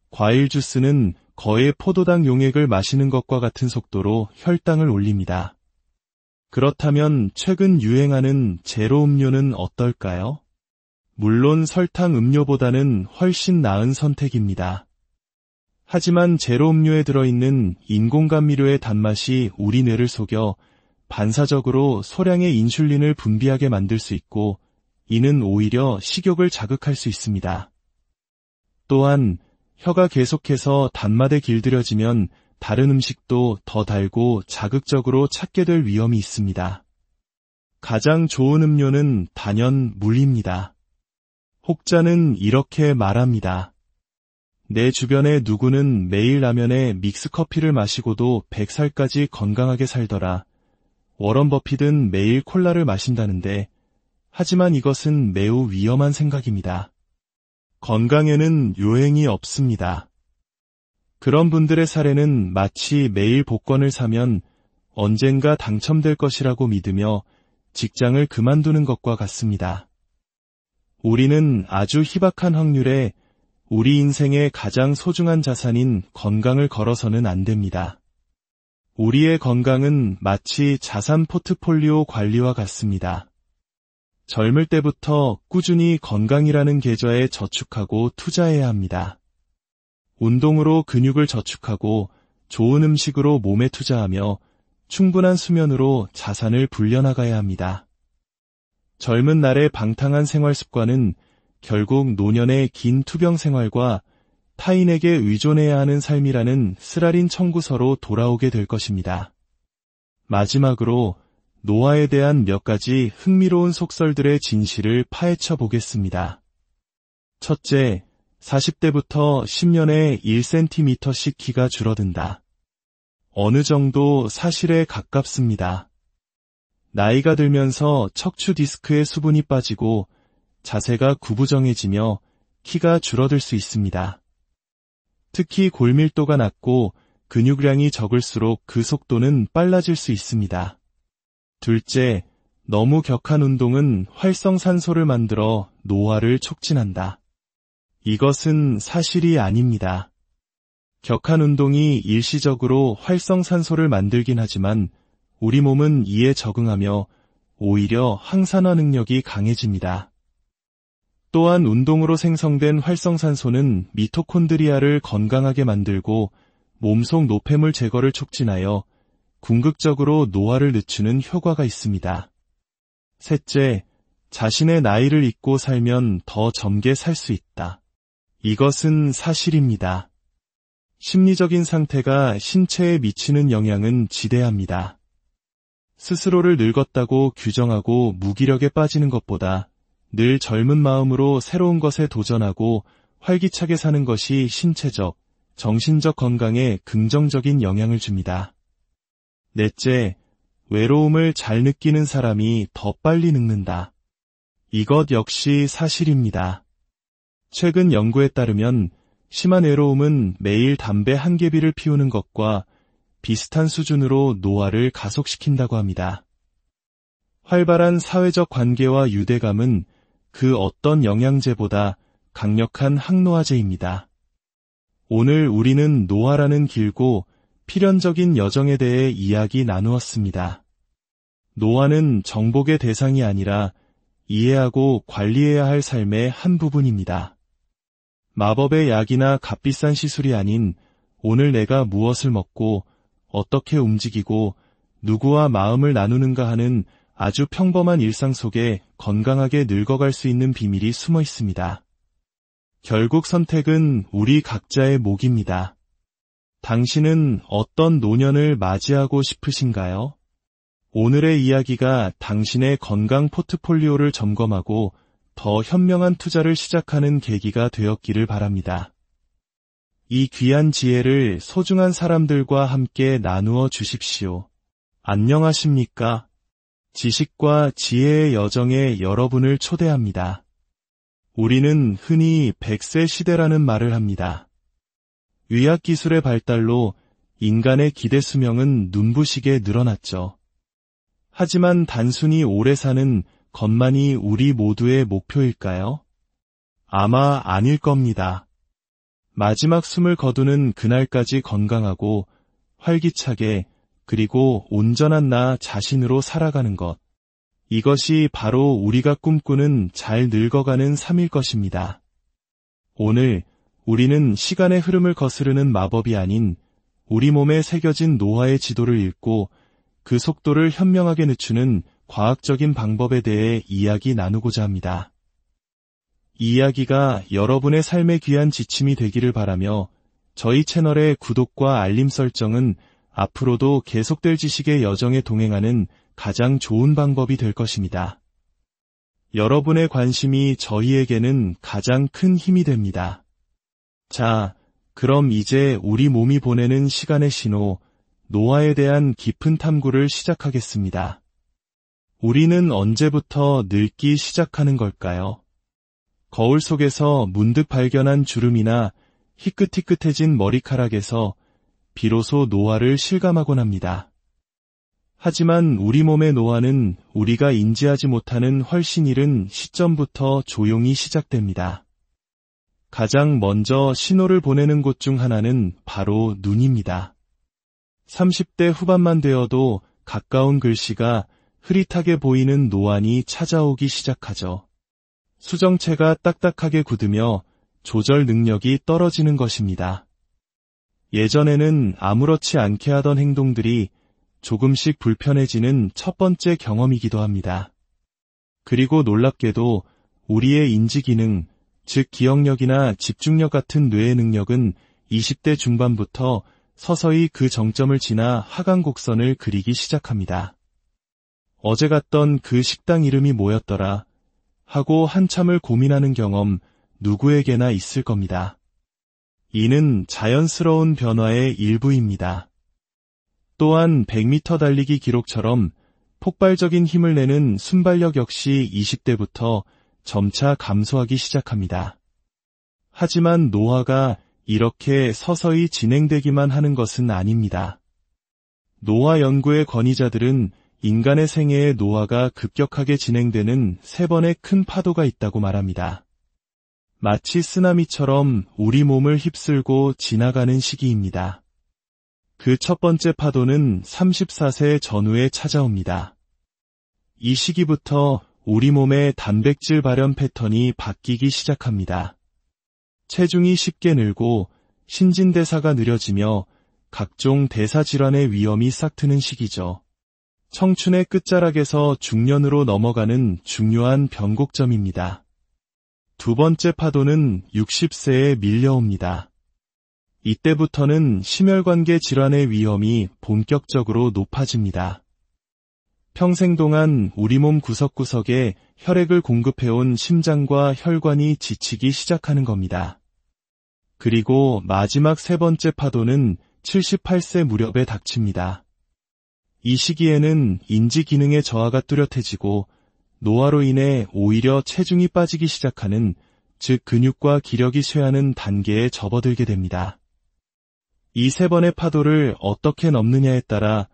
[SPEAKER 1] 과일 주스는 거의 포도당 용액을 마시는 것과 같은 속도로 혈당을 올립니다. 그렇다면 최근 유행하는 제로 음료는 어떨까요? 물론 설탕 음료보다는 훨씬 나은 선택입니다. 하지만 제로 음료에 들어있는 인공감미료의 단맛이 우리 뇌를 속여 반사적으로 소량의 인슐린을 분비하게 만들 수 있고, 이는 오히려 식욕을 자극할 수 있습니다. 또한 혀가 계속해서 단맛에 길들여지면 다른 음식도 더 달고 자극적으로 찾게 될 위험이 있습니다. 가장 좋은 음료는 단연 물입니다. 혹자는 이렇게 말합니다. 내 주변의 누구는 매일 라면에 믹스커피를 마시고도 100살까지 건강하게 살더라. 워런 버핏은 매일 콜라를 마신다는데, 하지만 이것은 매우 위험한 생각입니다. 건강에는 요행이 없습니다. 그런 분들의 사례는 마치 매일 복권을 사면 언젠가 당첨될 것이라고 믿으며 직장을 그만두는 것과 같습니다. 우리는 아주 희박한 확률에 우리 인생의 가장 소중한 자산인 건강을 걸어서는 안 됩니다. 우리의 건강은 마치 자산 포트폴리오 관리와 같습니다. 젊을 때부터 꾸준히 건강이라는 계좌에 저축하고 투자해야 합니다. 운동으로 근육을 저축하고 좋은 음식으로 몸에 투자하며 충분한 수면으로 자산을 불려나가야 합니다. 젊은 날의 방탕한 생활 습관은 결국 노년의 긴 투병 생활과 타인에게 의존해야 하는 삶이라는 쓰라린 청구서로 돌아오게 될 것입니다. 마지막으로 노화에 대한 몇 가지 흥미로운 속설들의 진실을 파헤쳐 보겠습니다. 첫째, 40대부터 10년에 1cm씩 키가 줄어든다. 어느 정도 사실에 가깝습니다. 나이가 들면서 척추 디스크의 수분이 빠지고 자세가 구부정해지며 키가 줄어들 수 있습니다. 특히 골밀도가 낮고 근육량이 적을수록 그 속도는 빨라질 수 있습니다. 둘째, 너무 격한 운동은 활성산소를 만들어 노화를 촉진한다. 이것은 사실이 아닙니다. 격한 운동이 일시적으로 활성산소를 만들긴 하지만 우리 몸은 이에 적응하며 오히려 항산화 능력이 강해집니다. 또한 운동으로 생성된 활성산소는 미토콘드리아를 건강하게 만들고 몸속 노폐물 제거를 촉진하여 궁극적으로 노화를 늦추는 효과가 있습니다. 셋째, 자신의 나이를 잊고 살면 더 젊게 살 수 있다. 이것은 사실입니다. 심리적인 상태가 신체에 미치는 영향은 지대합니다. 스스로를 늙었다고 규정하고 무기력에 빠지는 것보다 늘 젊은 마음으로 새로운 것에 도전하고 활기차게 사는 것이 신체적, 정신적 건강에 긍정적인 영향을 줍니다. 넷째, 외로움을 잘 느끼는 사람이 더 빨리 늙는다. 이것 역시 사실입니다. 최근 연구에 따르면 심한 외로움은 매일 담배 한 개비를 피우는 것과 비슷한 수준으로 노화를 가속시킨다고 합니다. 활발한 사회적 관계와 유대감은 그 어떤 영양제보다 강력한 항노화제입니다. 오늘 우리는 노화라는 길고 필연적인 여정에 대해 이야기 나누었습니다. 노화는 정복의 대상이 아니라 이해하고 관리해야 할 삶의 한 부분입니다. 마법의 약이나 값비싼 시술이 아닌 오늘 내가 무엇을 먹고 어떻게 움직이고 누구와 마음을 나누는가 하는 아주 평범한 일상 속에 건강하게 늙어갈 수 있는 비밀이 숨어 있습니다. 결국 선택은 우리 각자의 몫입니다. 당신은 어떤 노년을 맞이하고 싶으신가요? 오늘의 이야기가 당신의 건강 포트폴리오를 점검하고 더 현명한 투자를 시작하는 계기가 되었기를 바랍니다. 이 귀한 지혜를 소중한 사람들과 함께 나누어 주십시오. 안녕하십니까? 지식과 지혜의 여정에 여러분을 초대합니다. 우리는 흔히 100세 시대라는 말을 합니다. 의학기술의 발달로 인간의 기대 수명은 눈부시게 늘어났죠. 하지만 단순히 오래 사는 것만이 우리 모두의 목표일까요? 아마 아닐 겁니다. 마지막 숨을 거두는 그날까지 건강하고 활기차게 그리고 온전한 나 자신으로 살아가는 것. 이것이 바로 우리가 꿈꾸는 잘 늙어가는 삶일 것입니다. 오늘 우리는 시간의 흐름을 거스르는 마법이 아닌 우리 몸에 새겨진 노화의 지도를 읽고 그 속도를 현명하게 늦추는 과학적인 방법에 대해 이야기 나누고자 합니다. 이 이야기가 여러분의 삶의 귀한 지침이 되기를 바라며 저희 채널의 구독과 알림 설정은 앞으로도 계속될 지식의 여정에 동행하는 가장 좋은 방법이 될 것입니다. 여러분의 관심이 저희에게는 가장 큰 힘이 됩니다. 자, 그럼 이제 우리 몸이 보내는 시간의 신호, 노화에 대한 깊은 탐구를 시작하겠습니다. 우리는 언제부터 늙기 시작하는 걸까요? 거울 속에서 문득 발견한 주름이나 희끗희끗해진 머리카락에서 비로소 노화를 실감하곤 합니다. 하지만 우리 몸의 노화는 우리가 인지하지 못하는 훨씬 이른 시점부터 조용히 시작됩니다. 가장 먼저 신호를 보내는 곳 중 하나는 바로 눈입니다. 30대 후반만 되어도 가까운 글씨가 흐릿하게 보이는 노안이 찾아오기 시작하죠. 수정체가 딱딱하게 굳으며 조절 능력이 떨어지는 것입니다. 예전에는 아무렇지 않게 하던 행동들이 조금씩 불편해지는 첫 번째 경험이기도 합니다. 그리고 놀랍게도 우리의 인지기능, 즉 기억력이나 집중력 같은 뇌의 능력은 20대 중반부터 서서히 그 정점을 지나 하강 곡선을 그리기 시작합니다. 어제 갔던 그 식당 이름이 뭐였더라 하고 한참을 고민하는 경험 누구에게나 있을 겁니다. 이는 자연스러운 변화의 일부입니다. 또한 100m 달리기 기록처럼 폭발적인 힘을 내는 순발력 역시 20대부터 점차 감소하기 시작합니다. 하지만 노화가 이렇게 서서히 진행되기만 하는 것은 아닙니다. 노화 연구의 권위자들은 인간의 생애의 노화가 급격하게 진행되는 3번의 큰 파도가 있다고 말합니다. 마치 쓰나미처럼 우리 몸을 휩쓸고 지나가는 시기입니다. 그 첫 번째 파도는 34세 전후에 찾아옵니다. 이 시기부터 우리 몸의 단백질 발현 패턴이 바뀌기 시작합니다. 체중이 쉽게 늘고 신진대사가 느려지며 각종 대사질환의 위험이 싹트는 시기죠. 청춘의 끝자락에서 중년으로 넘어가는 중요한 변곡점입니다. 두 번째 파도는 60세에 밀려옵니다. 이때부터는 심혈관계 질환의 위험이 본격적으로 높아집니다. 평생 동안 우리 몸 구석구석에 혈액을 공급해온 심장과 혈관이 지치기 시작하는 겁니다. 그리고 마지막 3번째 파도는 78세 무렵에 닥칩니다. 이 시기에는 인지 기능의 저하가 뚜렷해지고 노화로 인해 오히려 체중이 빠지기 시작하는, 즉 근육과 기력이 쇠하는 단계에 접어들게 됩니다. 이 3번의 파도를 어떻게 넘느냐에 따라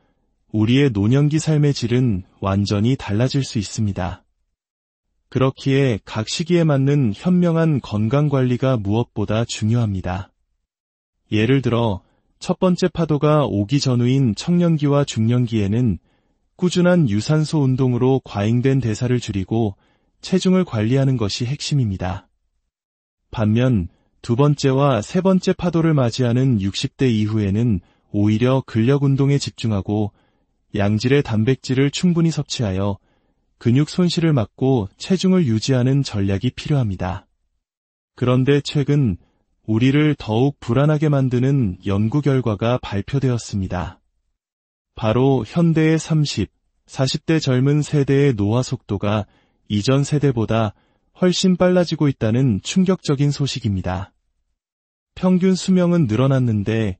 [SPEAKER 1] 우리의 노년기 삶의 질은 완전히 달라질 수 있습니다. 그렇기에 각 시기에 맞는 현명한 건강관리가 무엇보다 중요합니다. 예를 들어 첫 번째 파도가 오기 전후인 청년기와 중년기에는 꾸준한 유산소 운동으로 과잉된 대사를 줄이고 체중을 관리하는 것이 핵심입니다. 반면 두 번째와 세 번째 파도를 맞이하는 60대 이후에는 오히려 근력 운동에 집중하고 양질의 단백질을 충분히 섭취하여 근육 손실을 막고 체중을 유지하는 전략이 필요합니다. 그런데 최근 우리를 더욱 불안하게 만드는 연구 결과가 발표되었습니다. 바로 현대의 30, 40대 젊은 세대의 노화 속도가 이전 세대보다 훨씬 빨라지고 있다는 충격적인 소식입니다. 평균 수명은 늘어났는데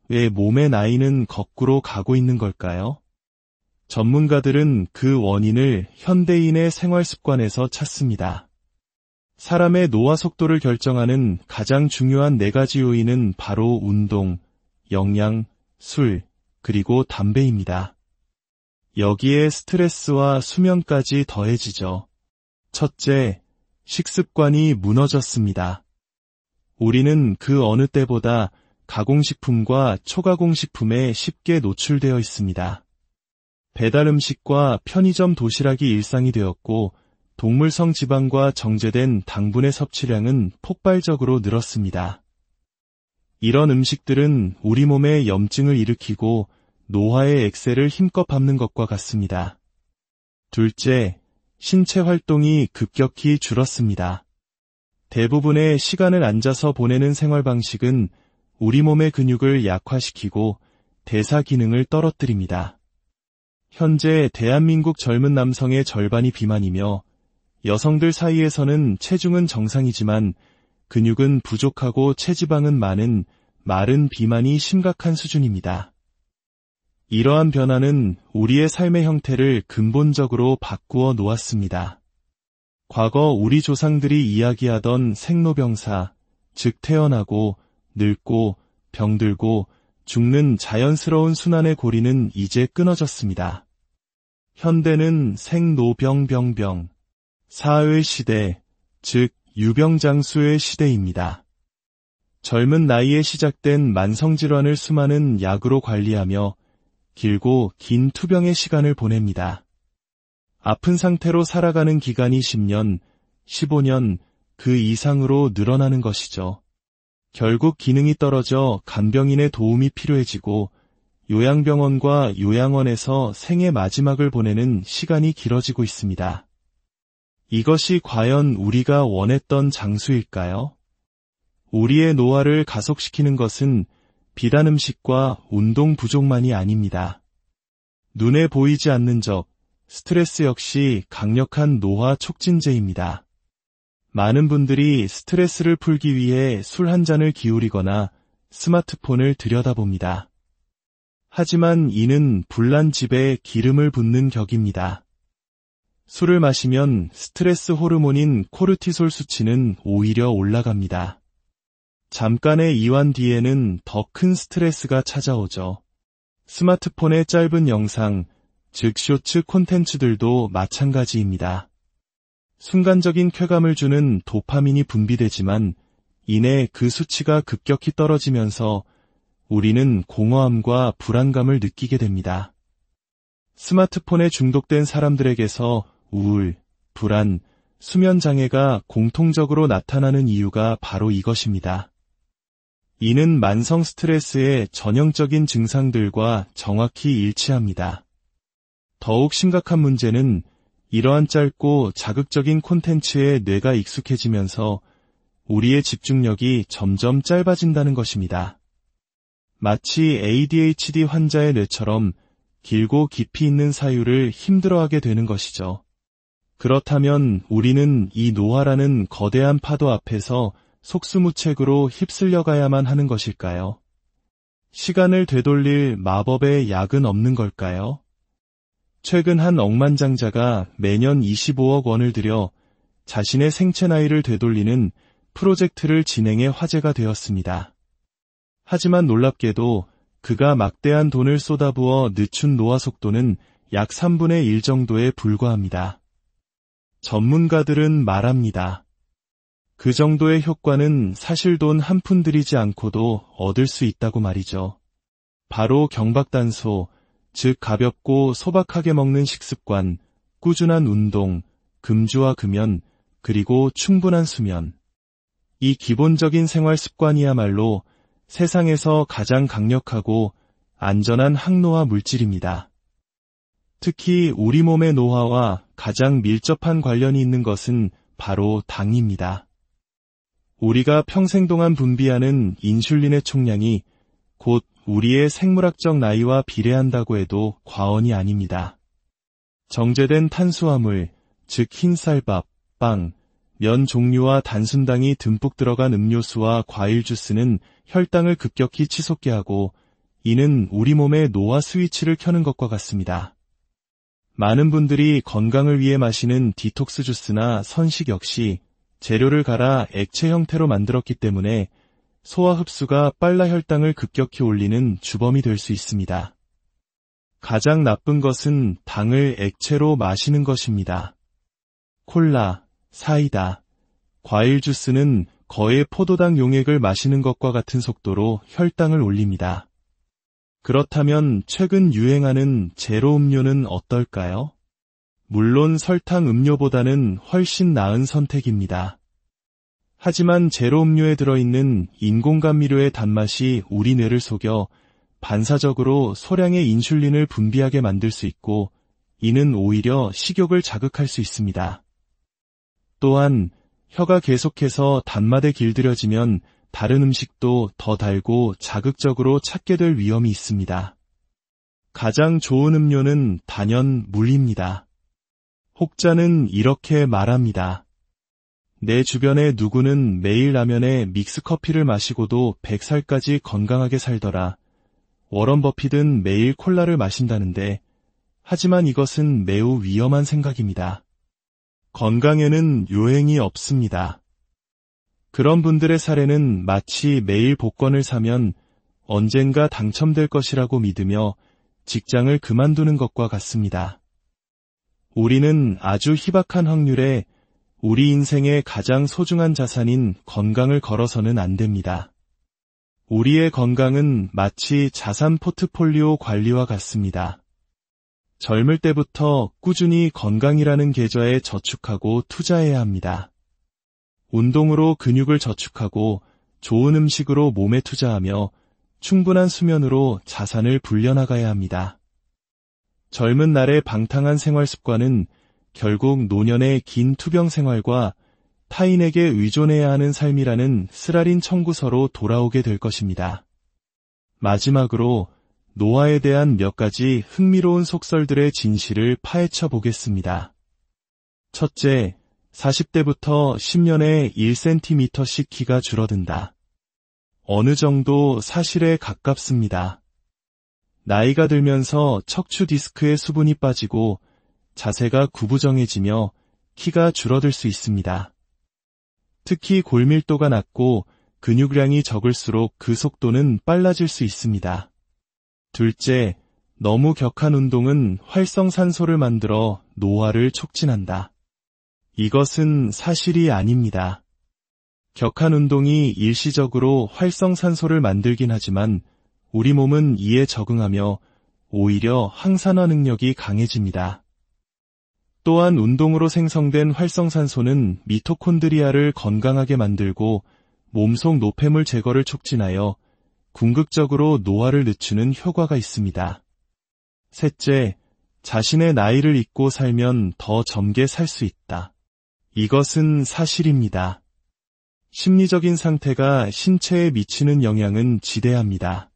[SPEAKER 1] 왜 몸의 나이는 거꾸로 가고 있는 걸까요? 전문가들은 그 원인을 현대인의 생활 습관에서 찾습니다. 사람의 노화 속도를 결정하는 가장 중요한 4가지 요인은 바로 운동, 영양, 술, 그리고 담배입니다. 여기에 스트레스와 수면까지 더해지죠. 첫째, 식습관이 무너졌습니다. 우리는 그 어느 때보다 가공식품과 초가공식품에 쉽게 노출되어 있습니다. 배달 음식과 편의점 도시락이 일상이 되었고, 동물성 지방과 정제된 당분의 섭취량은 폭발적으로 늘었습니다. 이런 음식들은 우리 몸에 염증을 일으키고 노화의 엑셀을 힘껏 밟는 것과 같습니다. 둘째, 신체 활동이 급격히 줄었습니다. 대부분의 시간을 앉아서 보내는 생활 방식은 우리 몸의 근육을 약화시키고 대사 기능을 떨어뜨립니다. 현재 대한민국 젊은 남성의 절반이 비만이며 여성들 사이에서는 체중은 정상이지만 근육은 부족하고 체지방은 많은 마른 비만이 심각한 수준입니다. 이러한 변화는 우리의 삶의 형태를 근본적으로 바꾸어 놓았습니다. 과거 우리 조상들이 이야기하던 생로병사, 즉 태어나고 늙고 병들고 죽는 자연스러운 순환의 고리는 이제 끊어졌습니다. 현대는 생로병병병, 사의 시대, 즉 유병장수의 시대입니다. 젊은 나이에 시작된 만성질환을 수많은 약으로 관리하며 길고 긴 투병의 시간을 보냅니다. 아픈 상태로 살아가는 기간이 10년, 15년 그 이상으로 늘어나는 것이죠. 결국 기능이 떨어져 간병인의 도움이 필요해지고 요양병원과 요양원에서 생의 마지막을 보내는 시간이 길어지고 있습니다. 이것이 과연 우리가 원했던 장수일까요? 우리의 노화를 가속시키는 것은 비단 음식과 운동 부족만이 아닙니다. 눈에 보이지 않는 적, 스트레스 역시 강력한 노화 촉진제입니다. 많은 분들이 스트레스를 풀기 위해 술 한 잔을 기울이거나 스마트폰을 들여다봅니다. 하지만 이는 불난 집에 기름을 붓는 격입니다. 술을 마시면 스트레스 호르몬인 코르티솔 수치는 오히려 올라갑니다. 잠깐의 이완 뒤에는 더 큰 스트레스가 찾아오죠. 스마트폰의 짧은 영상, 즉 쇼츠 콘텐츠들도 마찬가지입니다. 순간적인 쾌감을 주는 도파민이 분비되지만 이내 그 수치가 급격히 떨어지면서 우리는 공허함과 불안감을 느끼게 됩니다. 스마트폰에 중독된 사람들에게서 우울, 불안, 수면 장애가 공통적으로 나타나는 이유가 바로 이것입니다. 이는 만성 스트레스의 전형적인 증상들과 정확히 일치합니다. 더욱 심각한 문제는 이러한 짧고 자극적인 콘텐츠에 뇌가 익숙해지면서 우리의 집중력이 점점 짧아진다는 것입니다. 마치 ADHD 환자의 뇌처럼 길고 깊이 있는 사유를 힘들어하게 되는 것이죠. 그렇다면 우리는 이 노화라는 거대한 파도 앞에서 속수무책으로 휩쓸려 가야만 하는 것일까요? 시간을 되돌릴 마법의 약은 없는 걸까요? 최근 한 억만장자가 매년 25억 원을 들여 자신의 생체 나이를 되돌리는 프로젝트를 진행해 화제가 되었습니다. 하지만 놀랍게도 그가 막대한 돈을 쏟아부어 늦춘 노화 속도는 약 3분의 1 정도에 불과합니다. 전문가들은 말합니다. 그 정도의 효과는 사실 돈 한 푼 들이지 않고도 얻을 수 있다고 말이죠. 바로 경박단소, 즉 가볍고 소박하게 먹는 식습관, 꾸준한 운동, 금주와 금연, 그리고 충분한 수면. 이 기본적인 생활 습관이야말로 세상에서 가장 강력하고 안전한 항노화 물질입니다. 특히 우리 몸의 노화와 가장 밀접한 관련이 있는 것은 바로 당입니다. 우리가 평생 동안 분비하는 인슐린의 총량이 곧 우리의 생물학적 나이와 비례한다고 해도 과언이 아닙니다. 정제된 탄수화물, 즉 흰쌀밥, 빵, 면 종류와 단순당이 듬뿍 들어간 음료수와 과일 주스는 혈당을 급격히 치솟게 하고 이는 우리 몸의 노화 스위치를 켜는 것과 같습니다. 많은 분들이 건강을 위해 마시는 디톡스 주스나 선식 역시 재료를 갈아 액체 형태로 만들었기 때문에 소화 흡수가 빨라 혈당을 급격히 올리는 주범이 될 수 있습니다. 가장 나쁜 것은 당을 액체로 마시는 것입니다. 콜라, 사이다, 과일 주스는 거의 포도당 용액을 마시는 것과 같은 속도로 혈당을 올립니다. 그렇다면 최근 유행하는 제로 음료는 어떨까요? 물론 설탕 음료보다는 훨씬 나은 선택입니다. 하지만 제로 음료에 들어있는 인공감미료의 단맛이 우리 뇌를 속여 반사적으로 소량의 인슐린을 분비하게 만들 수 있고, 이는 오히려 식욕을 자극할 수 있습니다. 또한 혀가 계속해서 단맛에 길들여지면 다른 음식도 더 달고 자극적으로 찾게 될 위험이 있습니다. 가장 좋은 음료는 단연 물입니다. 혹자는 이렇게 말합니다. 내 주변의 누구는 매일 라면에 믹스커피를 마시고도 100살까지 건강하게 살더라. 워런 버핏은 매일 콜라를 마신다는데, 하지만 이것은 매우 위험한 생각입니다. 건강에는 요행이 없습니다. 그런 분들의 사례는 마치 매일 복권을 사면 언젠가 당첨될 것이라고 믿으며 직장을 그만두는 것과 같습니다. 우리는 아주 희박한 확률에 우리 인생의 가장 소중한 자산인 건강을 걸어서는 안 됩니다. 우리의 건강은 마치 자산 포트폴리오 관리와 같습니다. 젊을 때부터 꾸준히 건강이라는 계좌에 저축하고 투자해야 합니다. 운동으로 근육을 저축하고 좋은 음식으로 몸에 투자하며 충분한 수면으로 자산을 불려나가야 합니다. 젊은 날의 방탕한 생활 습관은 결국 노년의 긴 투병 생활과 타인에게 의존해야 하는 삶이라는 쓰라린 청구서로 돌아오게 될 것입니다. 마지막으로 노화에 대한 몇 가지 흥미로운 속설들의 진실을 파헤쳐 보겠습니다. 첫째, 40대부터 10년에 1cm씩 키가 줄어든다. 어느 정도 사실에 가깝습니다. 나이가 들면서 척추 디스크의 수분이 빠지고 자세가 구부정해지며 키가 줄어들 수 있습니다. 특히 골밀도가 낮고 근육량이 적을수록 그 속도는 빨라질 수 있습니다. 둘째, 너무 격한 운동은 활성산소를 만들어 노화를 촉진한다. 이것은 사실이 아닙니다. 격한 운동이 일시적으로 활성산소를 만들긴 하지만 우리 몸은 이에 적응하며 오히려 항산화 능력이 강해집니다. 또한 운동으로 생성된 활성산소는 미토콘드리아를 건강하게 만들고 몸속 노폐물 제거를 촉진하여 궁극적으로 노화를 늦추는 효과가 있습니다. 셋째, 자신의 나이를 잊고 살면 더 젊게 살 수 있다. 이것은 사실입니다. 심리적인 상태가 신체에 미치는 영향은 지대합니다.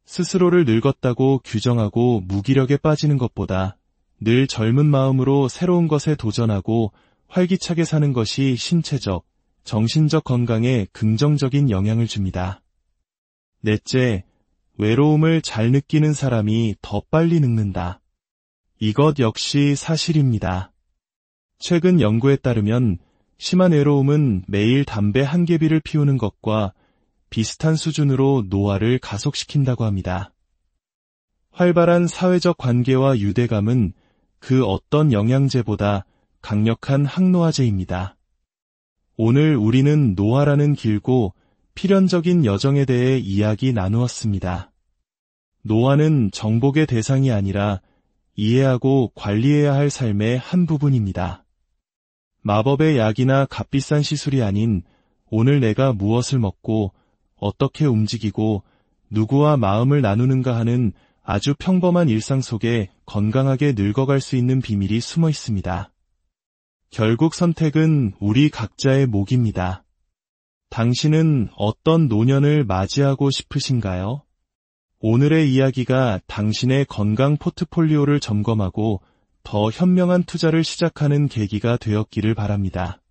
[SPEAKER 1] 스스로를 늙었다고 규정하고 무기력에 빠지는 것보다 늘 젊은 마음으로 새로운 것에 도전하고 활기차게 사는 것이 신체적, 정신적 건강에 긍정적인 영향을 줍니다. 넷째, 외로움을 잘 느끼는 사람이 더 빨리 늙는다. 이것 역시 사실입니다. 최근 연구에 따르면 심한 외로움은 매일 담배 한 개비를 피우는 것과 비슷한 수준으로 노화를 가속시킨다고 합니다. 활발한 사회적 관계와 유대감은 그 어떤 영양제보다 강력한 항노화제입니다. 오늘 우리는 노화라는 길고 필연적인 여정에 대해 이야기 나누었습니다. 노화는 정복의 대상이 아니라 이해하고 관리해야 할 삶의 한 부분입니다. 마법의 약이나 값비싼 시술이 아닌 오늘 내가 무엇을 먹고 어떻게 움직이고 누구와 마음을 나누는가 하는 아주 평범한 일상 속에 건강하게 늙어갈 수 있는 비밀이 숨어 있습니다. 결국 선택은 우리 각자의 몫입니다. 당신은 어떤 노년을 맞이하고 싶으신가요? 오늘의 이야기가 당신의 건강 포트폴리오를 점검하고 더 현명한 투자를 시작하는 계기가 되었기를 바랍니다.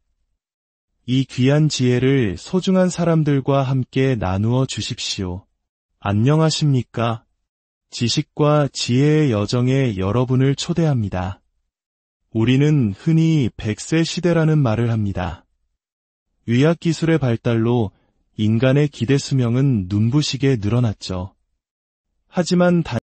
[SPEAKER 1] 이 귀한 지혜를 소중한 사람들과 함께 나누어 주십시오. 안녕하십니까? 지식과 지혜의 여정에 여러분을 초대합니다. 우리는 흔히 100세 시대라는 말을 합니다. 의학기술의 발달로 인간의 기대 수명은 눈부시게 늘어났죠. 하지만